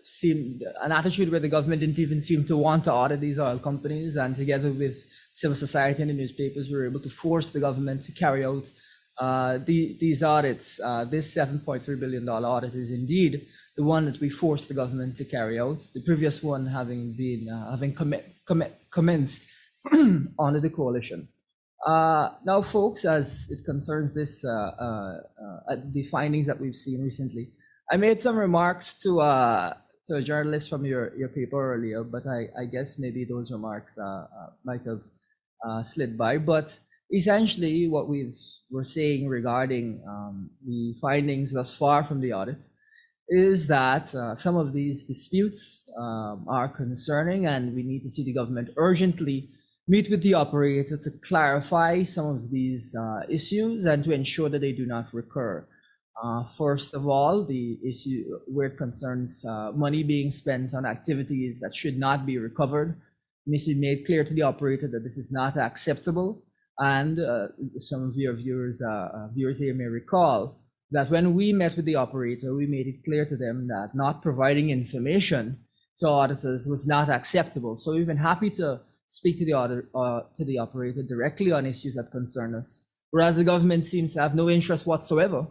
seemed an attitude where the government didn't even seem to want to audit these oil companies, and together with civil society and the newspapers were able to force the government to carry out these audits. This $7.3 billion audit is indeed the one that we forced the government to carry out. The previous one having been commenced under the coalition. Now, folks, as it concerns this, the findings that we've seen recently, I made some remarks to a journalist from your paper earlier, but I guess maybe those remarks might have slid by. But essentially, what we're saying regarding the findings thus far from the audit is that some of these disputes are concerning, and we need to see the government urgently meet with the operator to clarify some of these issues and to ensure that they do not recur. First of all, the issue where it concerns money being spent on activities that should not be recovered needs to be made clear to the operator that this is not acceptable. And some of your viewers here may recall that when we met with the operator, we made it clear to them that not providing information to auditors was not acceptable. So we've been happy to speak to the operator directly on issues that concern us, whereas the government seems to have no interest whatsoever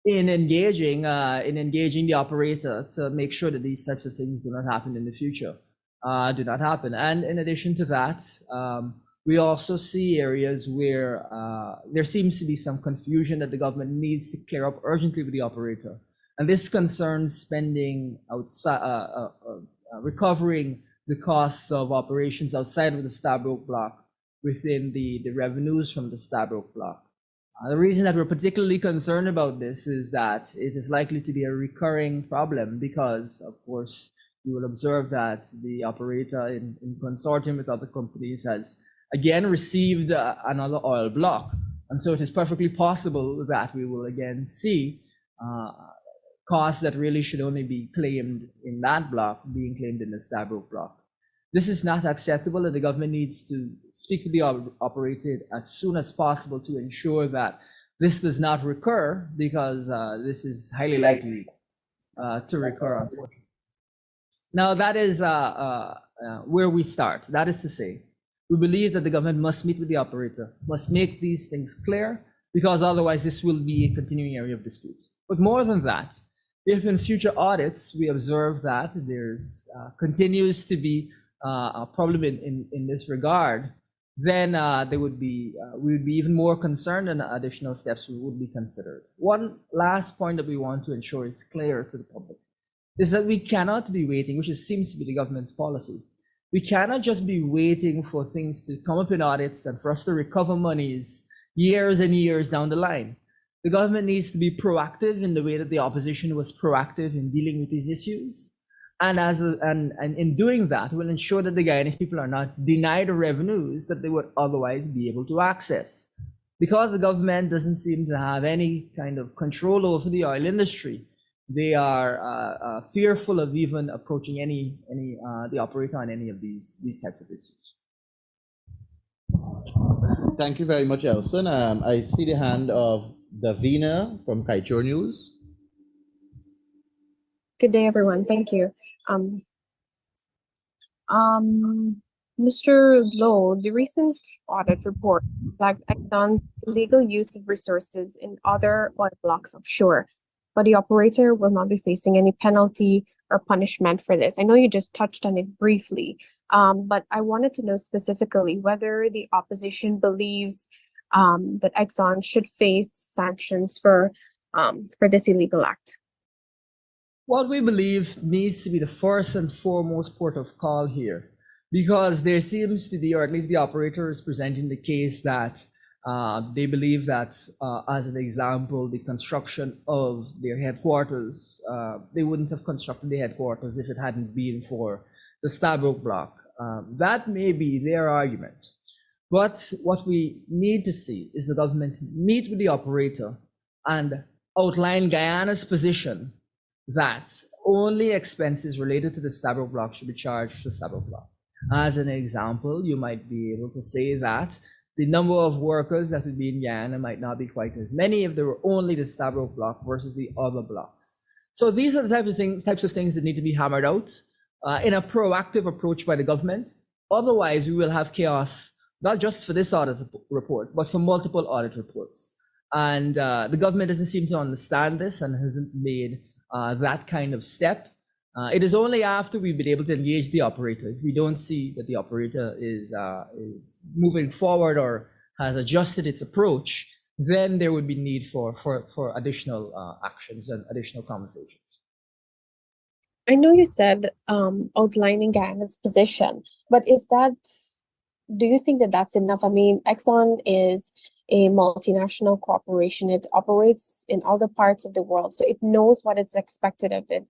in engaging the operator to make sure that these types of things do not happen in the future, And in addition to that, we also see areas where there seems to be some confusion that the government needs to clear up urgently with the operator, and this concerns spending outside, recovering the costs of operations outside of the Stabroek block within the revenues from the Stabroek block. The reason that we're particularly concerned about this is that it is likely to be a recurring problem because, of course, you will observe that the operator in consortium with other companies has again received another oil block. And so it is perfectly possible that we will again see costs that really should only be claimed in that block being claimed in the Stabroek block. This is not acceptable, and the government needs to speak to the operator as soon as possible to ensure that this does not recur, because this is highly likely to recur, unfortunately. Now, that is where we start. That is to say, we believe that the government must meet with the operator, must make these things clear, because otherwise this will be a continuing area of dispute. But more than that, if in future audits we observe that there's continues to be a problem in this regard, then we would be even more concerned, and additional steps would be considered. One last point that we want to ensure is clear to the public is that we cannot be waiting, which seems to be the government's policy. We cannot just be waiting for things to come up in audits and for us to recover monies years and years down the line. The government needs to be proactive in the way that the opposition was proactive in dealing with these issues. And in doing that, we'll ensure that the Guyanese people are not denied revenues that they would otherwise be able to access. Because the government doesn't seem to have any kind of control over the oil industry, they are fearful of even approaching the operator on any of these types of issues. Thank you very much, Elson. I see the hand of Davina from Kaieteur News. Good day, everyone. Thank you. Mr. Lowe, the recent audit report flagged Exxon's illegal use of resources in other oil blocks offshore, but the operator will not be facing any penalty or punishment for this. I know you just touched on it briefly, but I wanted to know specifically whether the opposition believes that Exxon should face sanctions for this illegal act. What we believe needs to be the first and foremost port of call here, because there seems to be, or at least the operator is presenting the case that they believe that, as an example, the construction of their headquarters, they wouldn't have constructed the headquarters if it hadn't been for the Stabroek block. That may be their argument. But what we need to see is the government meet with the operator and outline Guyana's position that only expenses related to the Stabroek block should be charged to the Stabroek block. As an example, you might be able to say that the number of workers that would be in Guyana might not be quite as many if there were only the Stabroek block versus the other blocks. So these are the types of things that need to be hammered out in a proactive approach by the government. Otherwise, we will have chaos not just for this audit report, but for multiple audit reports. And the government doesn't seem to understand this and hasn't made that kind of step. It is only after we've been able to engage the operator, if we don't see that the operator is moving forward or has adjusted its approach, then there would be need for additional actions and additional conversations. I know you said outlining Guyana's position, but do you think that that's enough? I mean, Exxon is a multinational corporation. It operates in other parts of the world, so it knows what it's expected of it.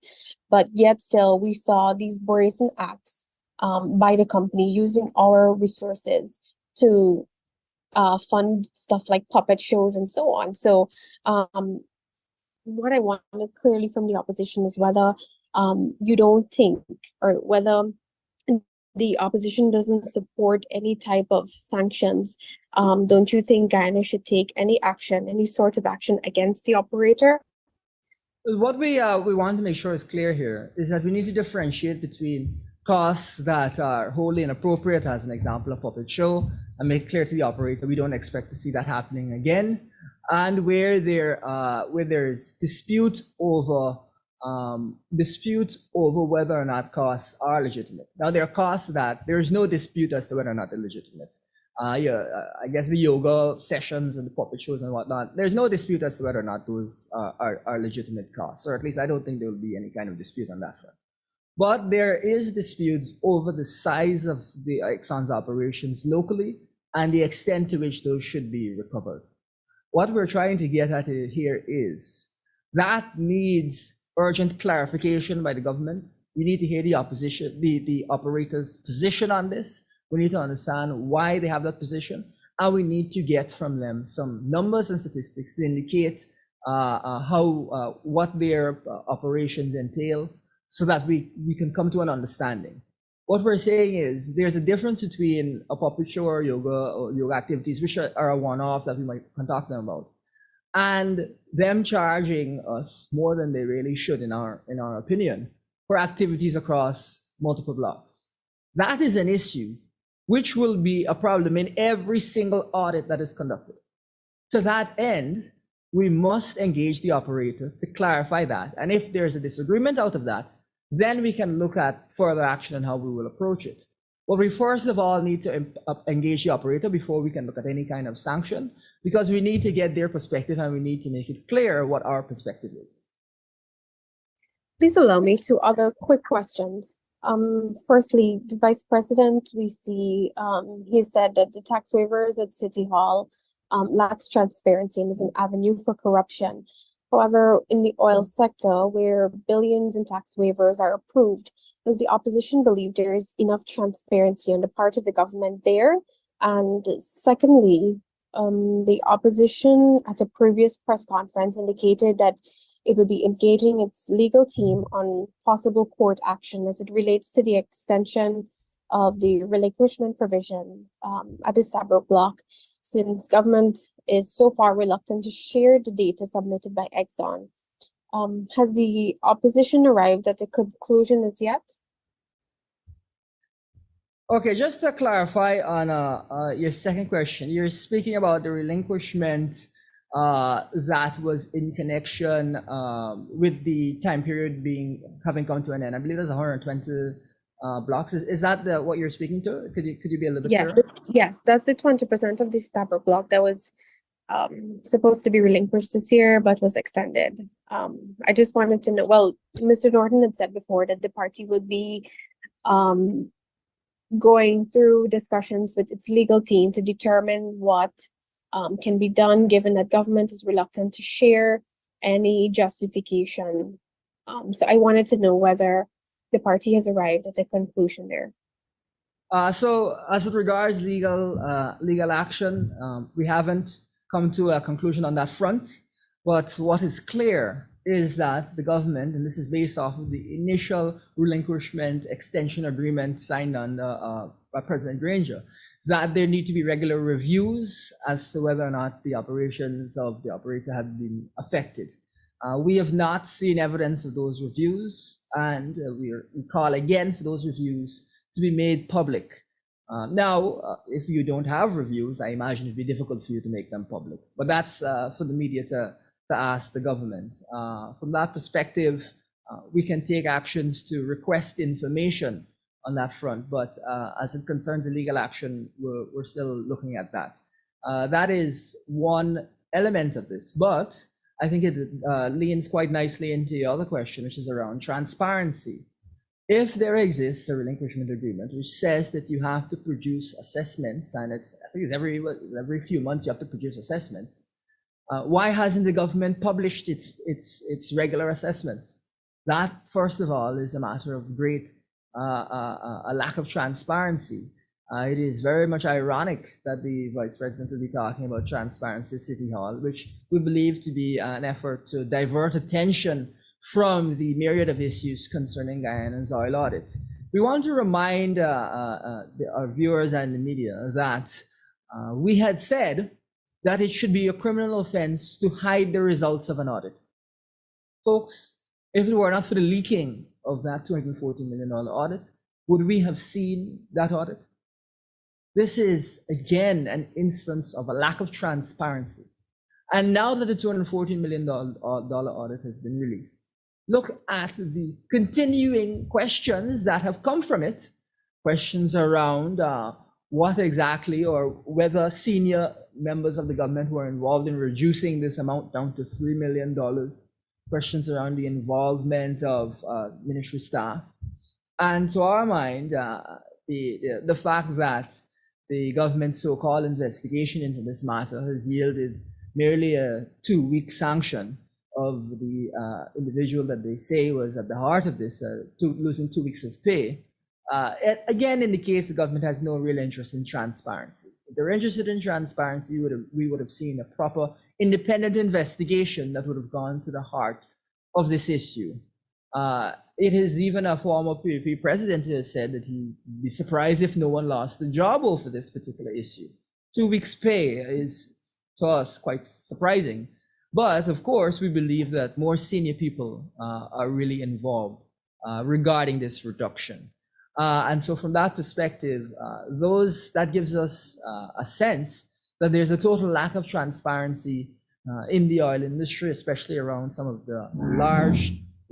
But yet still, we saw these brazen acts by the company using our resources to fund stuff like puppet shows and so on. So what I wanted clearly from the opposition is whether you don't think, or whether the opposition doesn't support any type of sanctions. Don't you think Guyana should take any sort of action against the operator? What we want to make sure is clear here is that we need to differentiate between costs that are wholly inappropriate, as an example of puppet show, and make clear to the operator we don't expect to see that happening again, and where there's dispute over whether or not costs are legitimate. Now, there are costs that there is no dispute as to whether or not they're legitimate. I guess the yoga sessions and the puppet shows and whatnot, there's no dispute as to whether or not those are legitimate costs, or at least I don't think there will be any kind of dispute on that front. But there is dispute over the size of the Exxon's operations locally and the extent to which those should be recovered. What we're trying to get at here is that needs urgent clarification by the government. We need to hear the opposition, the operator's position on this. We need to understand why they have that position, and we need to get from them some numbers and statistics to indicate what their operations entail, so that we can come to an understanding. What we're saying is there's a difference between a puppet show or yoga activities, which are a one-off that we can talk to them about, and them charging us more than they really should, in our opinion, for activities across multiple blocks. That is an issue which will be a problem in every single audit that is conducted. To that end, we must engage the operator to clarify that. And if there's a disagreement out of that, then we can look at further action and how we will approach it. But we first of all need to engage the operator before we can look at any kind of sanction, because we need to get their perspective and we need to make it clear what our perspective is. Please allow me two other quick questions. Firstly, the Vice President, we see he said that the tax waivers at City Hall lacks transparency and is an avenue for corruption. However, in the oil sector, where billions in tax waivers are approved, does the opposition believe there is enough transparency on the part of the government there? And secondly, the opposition at a previous press conference indicated that it would be engaging its legal team on possible court action as it relates to the extension of the relinquishment provision at the Stabroek block, since government is so far reluctant to share the data submitted by Exxon. Has the opposition arrived at a conclusion as yet? Okay, just to clarify on your second question, you're speaking about the relinquishment that was in connection with the time period having come to an end. I believe there's 120 blocks. Is that what you're speaking to? Could you be a little bit clearer? Yes, that's the 20% of the Stabroek block that was supposed to be relinquished this year, but was extended. I just wanted to know, well, Mr. Norton had said before that the party would be going through discussions with its legal team to determine what can be done, given that government is reluctant to share any justification. So I wanted to know whether the party has arrived at a conclusion there. So as it regards legal action, we haven't come to a conclusion on that front. But what is clear is that the government, and this is based off of the initial relinquishment extension agreement signed by President Granger, that there need to be regular reviews as to whether or not the operations of the operator have been affected. We have not seen evidence of those reviews, and we call again for those reviews to be made public. If you don't have reviews, I imagine it'd be difficult for you to make them public. But that's for the media to ask the government. From that perspective, we can take actions to request information on that front. But as it concerns illegal action, we're still looking at that. That is one element of this. But I think it leans quite nicely into the other question, which is around transparency. If there exists a relinquishment agreement which says that you have to produce assessments, and I think it's every few months you have to produce assessments, why hasn't the government published its regular assessments? That, first of all, is a matter of great a lack of transparency. It is very much ironic that the Vice President will be talking about transparency at City Hall, which we believe to be an effort to divert attention from the myriad of issues concerning Guyana's oil audit. We want to remind our viewers and the media that we had said that it should be a criminal offense to hide the results of an audit. Folks, if it were not for the leaking of that $214 million audit, would we have seen that audit? This is, again, an instance of a lack of transparency. And now that the $214 million audit has been released, look at the continuing questions that have come from it. Questions around what exactly, or whether senior members of the government were involved in reducing this amount down to $3 million. Questions around the involvement of ministry staff. And to our mind, the fact that the government's so-called investigation into this matter has yielded merely a 2-week sanction of the individual that they say was at the heart of this, losing 2 weeks of pay, again indicates the government has no real interest in transparency. If they're interested in transparency, we would have seen a proper independent investigation that would have gone to the heart of this issue. It is even a former PUP president who has said that he'd be surprised if no one lost the job over this particular issue. 2 weeks pay is, to us, quite surprising. But of course, we believe that more senior people are really involved regarding this reduction. And so from that perspective, that gives us a sense that there's a total lack of transparency in the oil industry, especially around some of the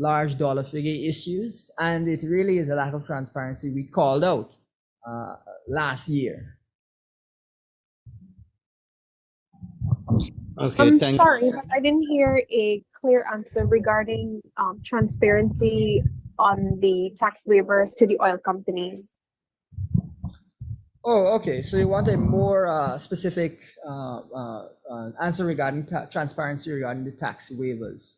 large dollar figure issues. And it really is a lack of transparency we called out last year. Okay, I'm sorry, but I didn't hear a clear answer regarding transparency on the tax waivers to the oil companies. Oh, okay. So you want a more specific answer regarding transparency regarding the tax waivers.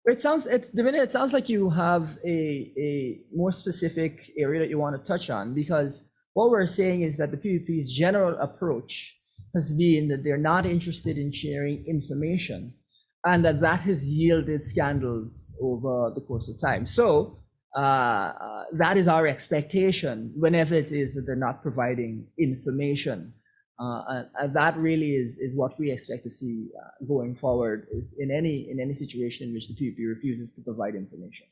It sounds like you have a more specific area that you want to touch on, because what we're saying is that the PUP's general approach has been that they're not interested in sharing information, and that has yielded scandals over the course of time. So that is our expectation whenever it is that they're not providing information. And that really is what we expect to see going forward in any situation in which the PUP refuses to provide information.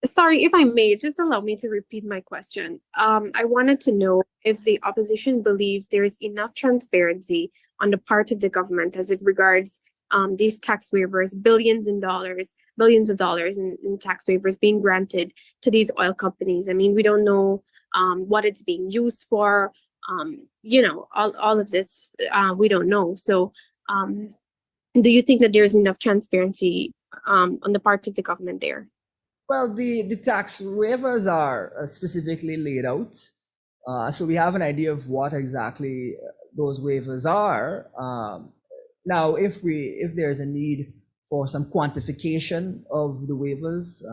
Sorry, if I may, just allow me to repeat my question. I wanted to know if the opposition believes there is enough transparency on the part of the government as it regards these tax waivers, billions of dollars in tax waivers being granted to these oil companies. I mean, we don't know what it's being used for. All of this, we don't know. So do you think that there's enough transparency on the part of the government there? Well, the tax waivers are specifically laid out. So we have an idea of what exactly those waivers are. Now, if there's a need for some quantification of the waivers,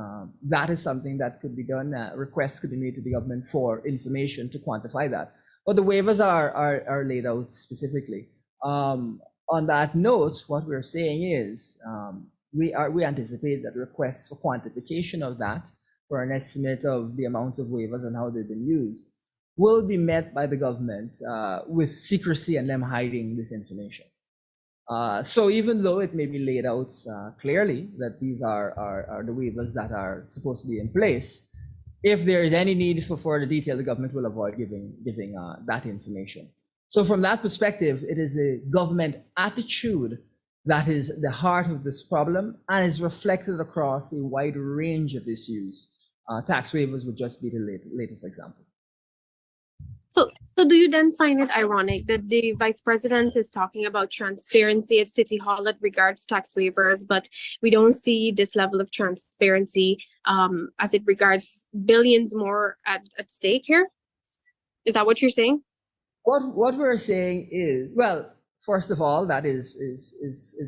that is something that could be done. Requests could be made to the government for information to quantify that. But the waivers are laid out specifically. On that note, what we're saying is we anticipate that requests for quantification of that, for an estimate of the amount of waivers and how they've been used, will be met by the government with secrecy and them hiding this information. So even though it may be laid out clearly that these are the waivers that are supposed to be in place, if there is any need for further detail, the government will avoid giving that information. So from that perspective, it is a government attitude that is the heart of this problem and is reflected across a wide range of issues. Tax waivers would just be the latest example. So do you then find it ironic that the vice president is talking about transparency at City Hall that regards tax waivers, but we don't see this level of transparency as it regards billions more at stake here? Is that what you're saying? What we're saying is, well, first of all, that is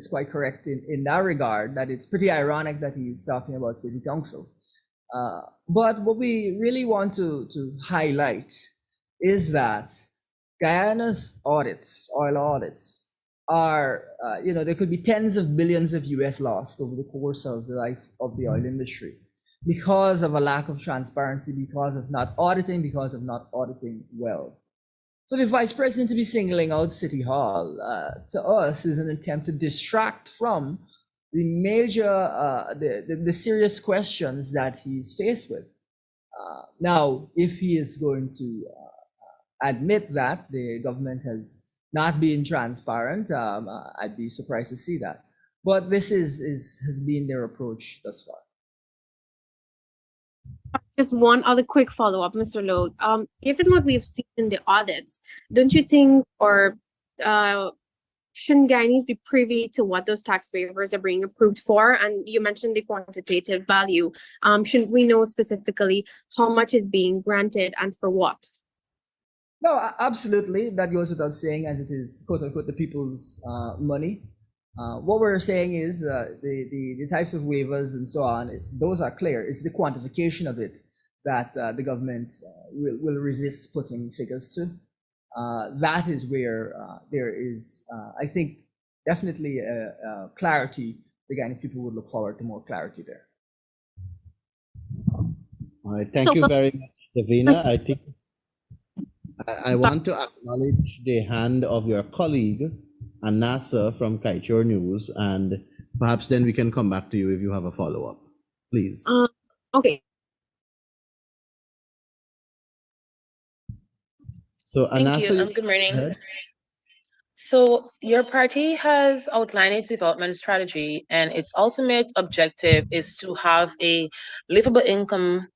quite correct in that regard, that it's pretty ironic that he's talking about City Council. But what we really want to highlight is that Guyana's audits, oil audits, are, there could be tens of billions of US lost over the course of the life of the oil industry because of a lack of transparency, because of not auditing well. So the vice president to be singling out City Hall to us is an attempt to distract from the major, the serious questions that he's faced with. Now, if he is going to admit that the government has not been transparent, I'd be surprised to see that. But this has been their approach thus far. Just one other quick follow-up, Mr. Logue. Given what we've seen in the audits, don't you think, or shouldn't Guyanese be privy to what those tax waivers are being approved for? And you mentioned the quantitative value. Shouldn't we know specifically how much is being granted and for what? No, absolutely. That goes without saying, as it is, quote unquote, the people's money. What we're saying is the types of waivers and so on, those are clear. It's the quantification of it that the government will resist putting figures to. That is where there is, I think, definitely clarity. The Guyanese people would look forward to more clarity there. All right, thank you very much, Davina. I think I want to acknowledge the hand of your colleague, Anasa from Kaieteur News, and perhaps then we can come back to you if you have a follow-up, please. Okay. So Thank you. Good morning. So your party has outlined its development strategy, and its ultimate objective is to have a livable income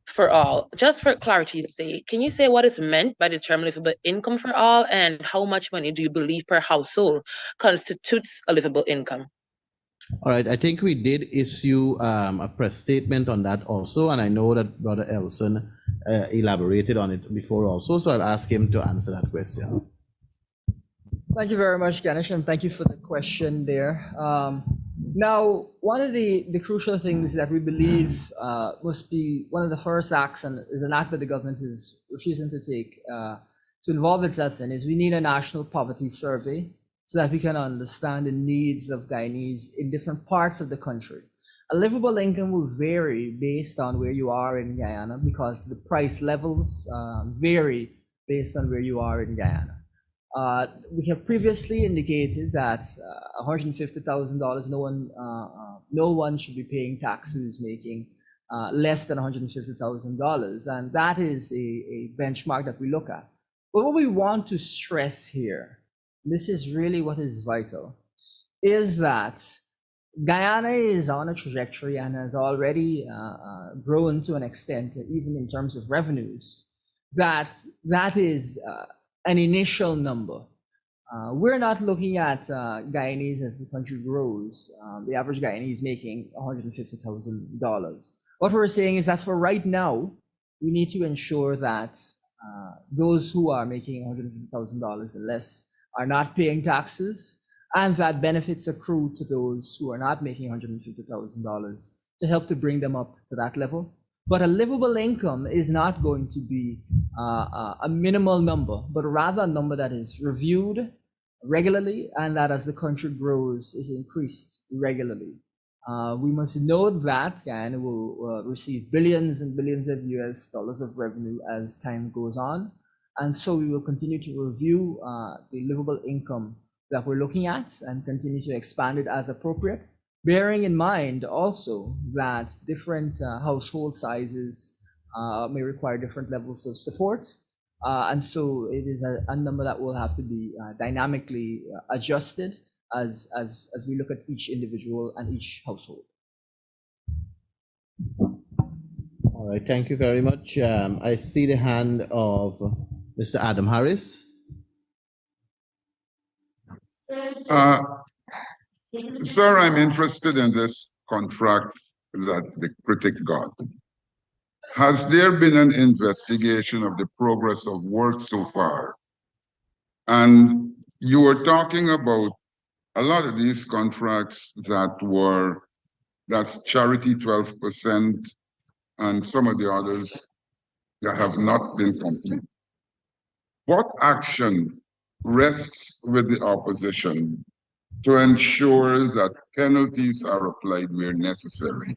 for all. Just for clarity's sake, can you say what is meant by the term livable income for all, and how much money do you believe per household constitutes a livable income? All right, I think we did issue a press statement on that also, and I know that Brother Elson elaborated on it before also, so I'll ask him to answer that question. Thank you very much, Ganesh, and thank you for the question there. Now, one of the crucial things that we believe must be one of the first acts, and is an act that the government is refusing to take to involve itself in, is we need a national poverty survey so that we can understand the needs of Guyanese in different parts of the country. A livable income will vary based on where you are in Guyana because the price levels vary based on where you are in Guyana. We have previously indicated that $150,000, no one should be paying taxes making less than $150,000, and that is a benchmark that we look at. But what we want to stress here, this is really what is vital, is that Guyana is on a trajectory and has already grown to an extent, even in terms of revenues, that is an initial number. We're not looking at Guyanese as the country grows. The average Guyanese making $150,000. What we're saying is that for right now, we need to ensure that those who are making $150,000 and less are not paying taxes, and that benefits accrue to those who are not making $150,000 to help to bring them up to that level. But a livable income is not going to be a minimal number, but rather a number that is reviewed regularly and that as the country grows is increased regularly. We must note that Guyana will receive billions and billions of US dollars of revenue as time goes on. And so we will continue to review the livable income that we're looking at and continue to expand it as appropriate, bearing in mind also that different household sizes may require different levels of support. And so it is a number that will have to be dynamically adjusted as we look at each individual and each household. All right, thank you very much. I see the hand of Mr. Adam Harris. Sir, I'm interested in this contract that the critic got. Has there been an investigation of the progress of work so far? And you were talking about a lot of these contracts that's charity 12%, and some of the others that have not been complete. What action rests with the opposition to ensure that penalties are applied where necessary?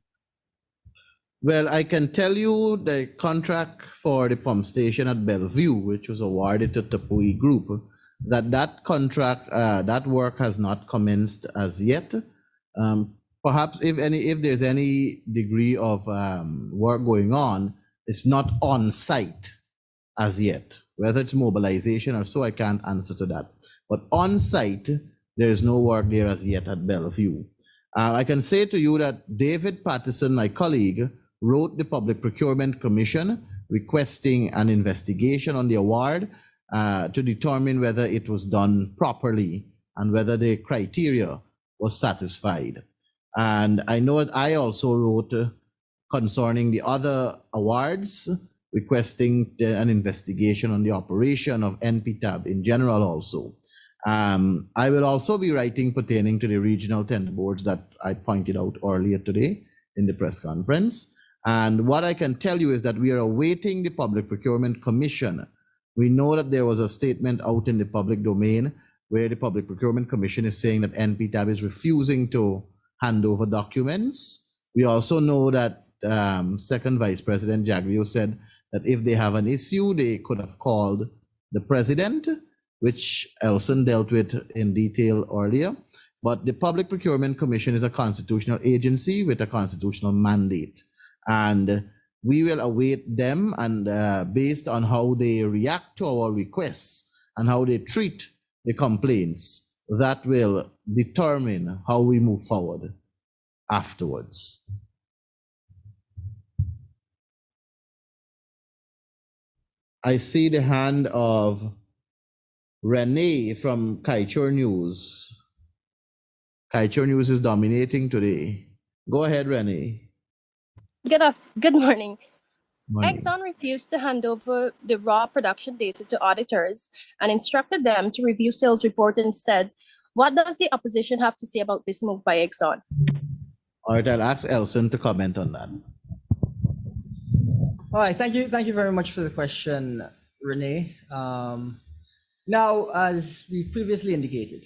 Well, I can tell you the contract for the pump station at Bellevue, which was awarded to Tupui Group, that contract, that work has not commenced as yet. Perhaps if there's any degree of work going on, it's not on site as yet. Whether it's mobilization or so, I can't answer to that. But on site, there is no work there as yet at Bellevue. I can say to you that David Patterson, my colleague, wrote the Public Procurement Commission requesting an investigation on the award to determine whether it was done properly and whether the criteria was satisfied. And I know that I also wrote concerning the other awards, requesting an investigation on the operation of NPTAB in general also. I will also be writing pertaining to the regional tender boards that I pointed out earlier today in the press conference. And what I can tell you is that we are awaiting the Public Procurement Commission. We know that there was a statement out in the public domain where the Public Procurement Commission is saying that NPTAB is refusing to hand over documents. We also know that Second Vice President Jagdeo said that if they have an issue, they could have called the president, which Elson dealt with in detail earlier. But the Public Procurement Commission is a constitutional agency with a constitutional mandate. And we will await them, and based on how they react to our requests and how they treat the complaints, that will determine how we move forward afterwards. I see the hand of Renee from Kaichur News. Kaichur News is dominating today. Go ahead, Renee. Good morning. Morning. Exxon refused to hand over the raw production data to auditors and instructed them to review sales report instead. What does the opposition have to say about this move by Exxon? All right, I'll ask Elson to comment on that. All right, thank you very much for the question, Renee. Now, as we previously indicated,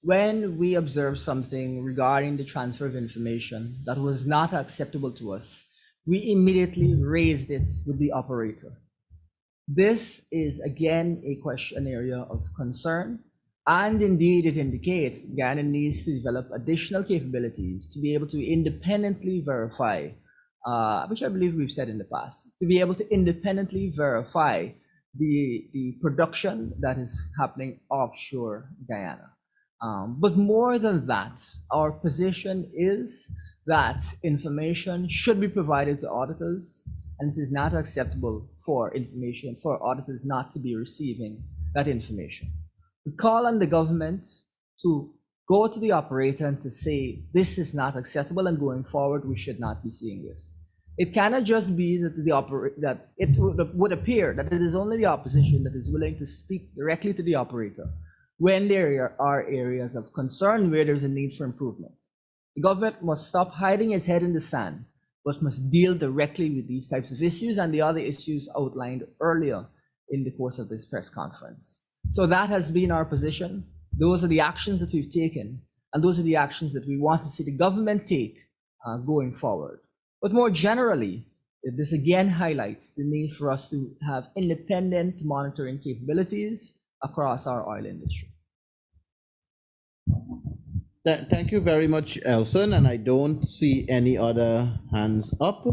when we observe something regarding the transfer of information that was not acceptable to us, we immediately raised it with the operator. This is again an area of concern, and indeed it indicates Guyana needs to develop additional capabilities to be able to independently verify, which I believe we've said in the past, to be able to independently verify the production that is happening offshore Guyana. But more than that, our position is that information should be provided to auditors, and it is not acceptable for auditors not to be receiving that information. We call on the government to go to the operator and to say, this is not acceptable, and going forward, we should not be seeing this. It cannot just be that it would appear that it is only the opposition that is willing to speak directly to the operator when there are areas of concern where there's a need for improvement. The government must stop hiding its head in the sand, but must deal directly with these types of issues and the other issues outlined earlier in the course of this press conference. So that has been our position. Those are the actions that we've taken, and those are the actions that we want to see the government take going forward. But more generally, this again highlights the need for us to have independent monitoring capabilities across our oil industry. Thank you very much, Elson, and I don't see any other hands up.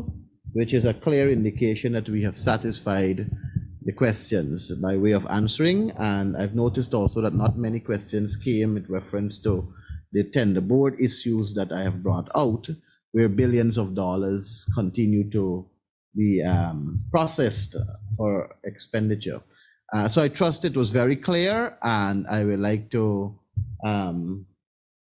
which is a clear indication that we have satisfied the questions by way of answering. And I've noticed also that not many questions came with reference to the tender board issues that I have brought out, where billions of dollars continue to be processed for expenditure. So I trust it was very clear, and I would like to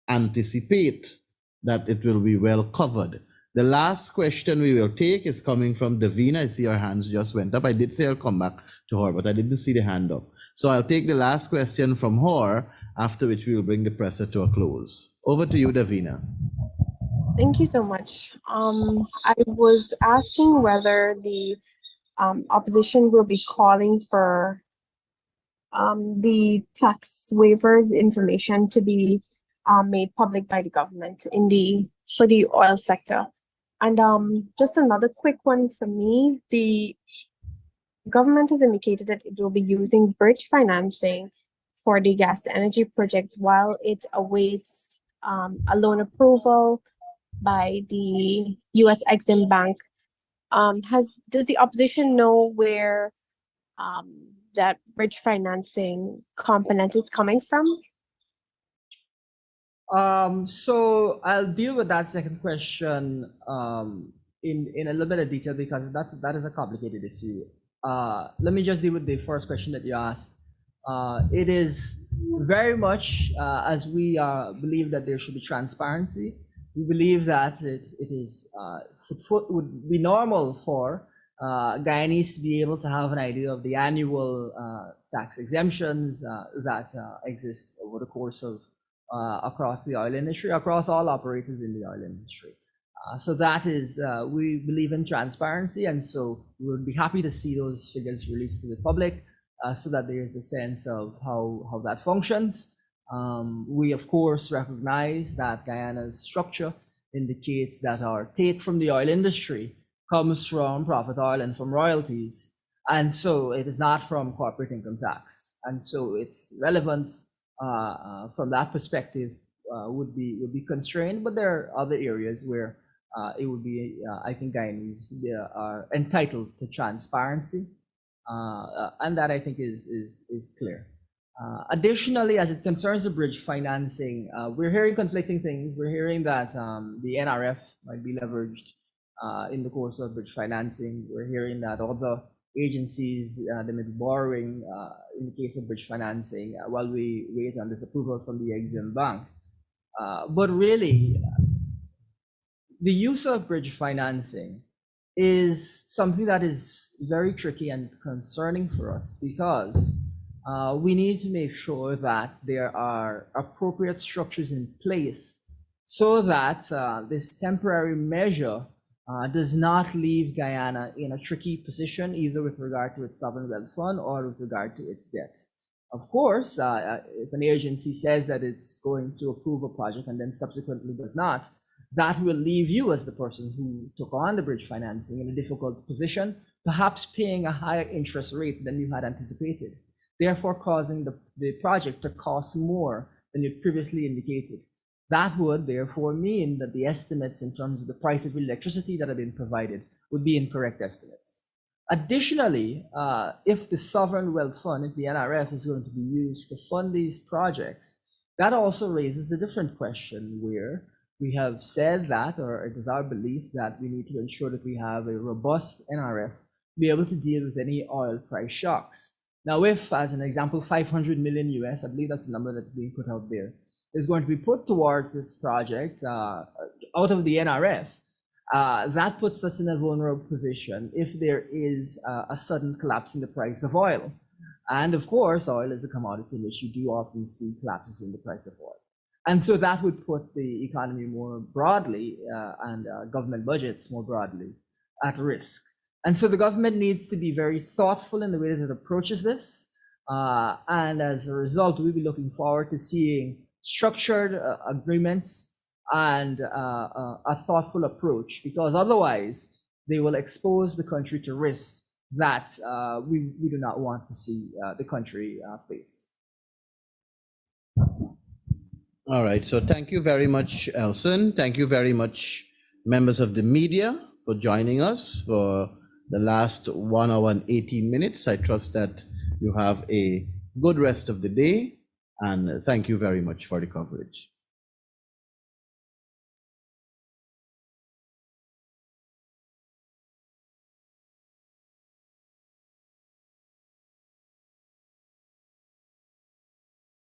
anticipate that it will be well covered. The last question we will take is coming from Davina. I see her hands just went up. I did say I'll come back to her, but I didn't see the hand up. So I'll take the last question from her, after which we will bring the presser to a close. Over to you, Davina. Thank you so much. I was asking whether the opposition will be calling for the tax waivers information to be made public by the government for the oil sector. And just another quick one for me, the government has indicated that it will be using bridge financing for the gas to energy project while it awaits a loan approval by the US Exim Bank. Does the opposition know where that bridge financing component is coming from? So I'll deal with that second question in a little bit of detail, because that is a complicated issue. Let me just deal with the first question that you asked. It is very much as we believe that there should be transparency. We believe that it would be normal for Guyanese to be able to have an idea of the annual tax exemptions that exist over the course of across the oil industry, across all operators in the oil industry. So that is, we believe in transparency, and so we would be happy to see those figures released to the public so that there is a sense of how that functions. We, of course, recognize that Guyana's structure indicates that our take from the oil industry comes from profit oil and from royalties, and so it is not from corporate income tax. And so its relevance from that perspective would be constrained, but there are other areas where it would be, I think Guyanese are entitled to transparency, and that I think is clear. Additionally, as it concerns the bridge financing, we're hearing conflicting things. We're hearing that the NRF might be leveraged in the course of bridge financing. We're hearing that other agencies they may be borrowing in the case of bridge financing while we wait on this approval from the Exim Bank. But really, the use of bridge financing is something that is very tricky and concerning for us, because we need to make sure that there are appropriate structures in place so that this temporary measure does not leave Guyana in a tricky position, either with regard to its sovereign wealth fund or with regard to its debt. Of course, if an agency says that it's going to approve a project and then subsequently does not, that will leave you as the person who took on the bridge financing in a difficult position, perhaps paying a higher interest rate than you had anticipated, therefore causing the project to cost more than you previously indicated. That would therefore mean that the estimates in terms of the price of electricity that have been provided would be incorrect estimates. Additionally, if the sovereign wealth fund, if the NRF is going to be used to fund these projects, that also raises a different question, where we have said that, or it is our belief that we need to ensure that we have a robust NRF to be able to deal with any oil price shocks. Now, if, as an example, 500 million US, I believe that's the number that's being put out there, is going to be put towards this project out of the NRF, that puts us in a vulnerable position if there is a sudden collapse in the price of oil. And of course, oil is a commodity in which you do often see collapses in the price of oil. And so that would put the economy more broadly and government budgets more broadly at risk. And so the government needs to be very thoughtful in the way that it approaches this. And as a result, we'll be looking forward to seeing structured agreements and a thoughtful approach, because otherwise they will expose the country to risks that we do not want to see the country face. All right, so thank you very much, Elson. Thank you very much, members of the media. for joining us for the last 1 hour and 18 minutes. I trust that you have a good rest of the day, and thank you very much for the coverage.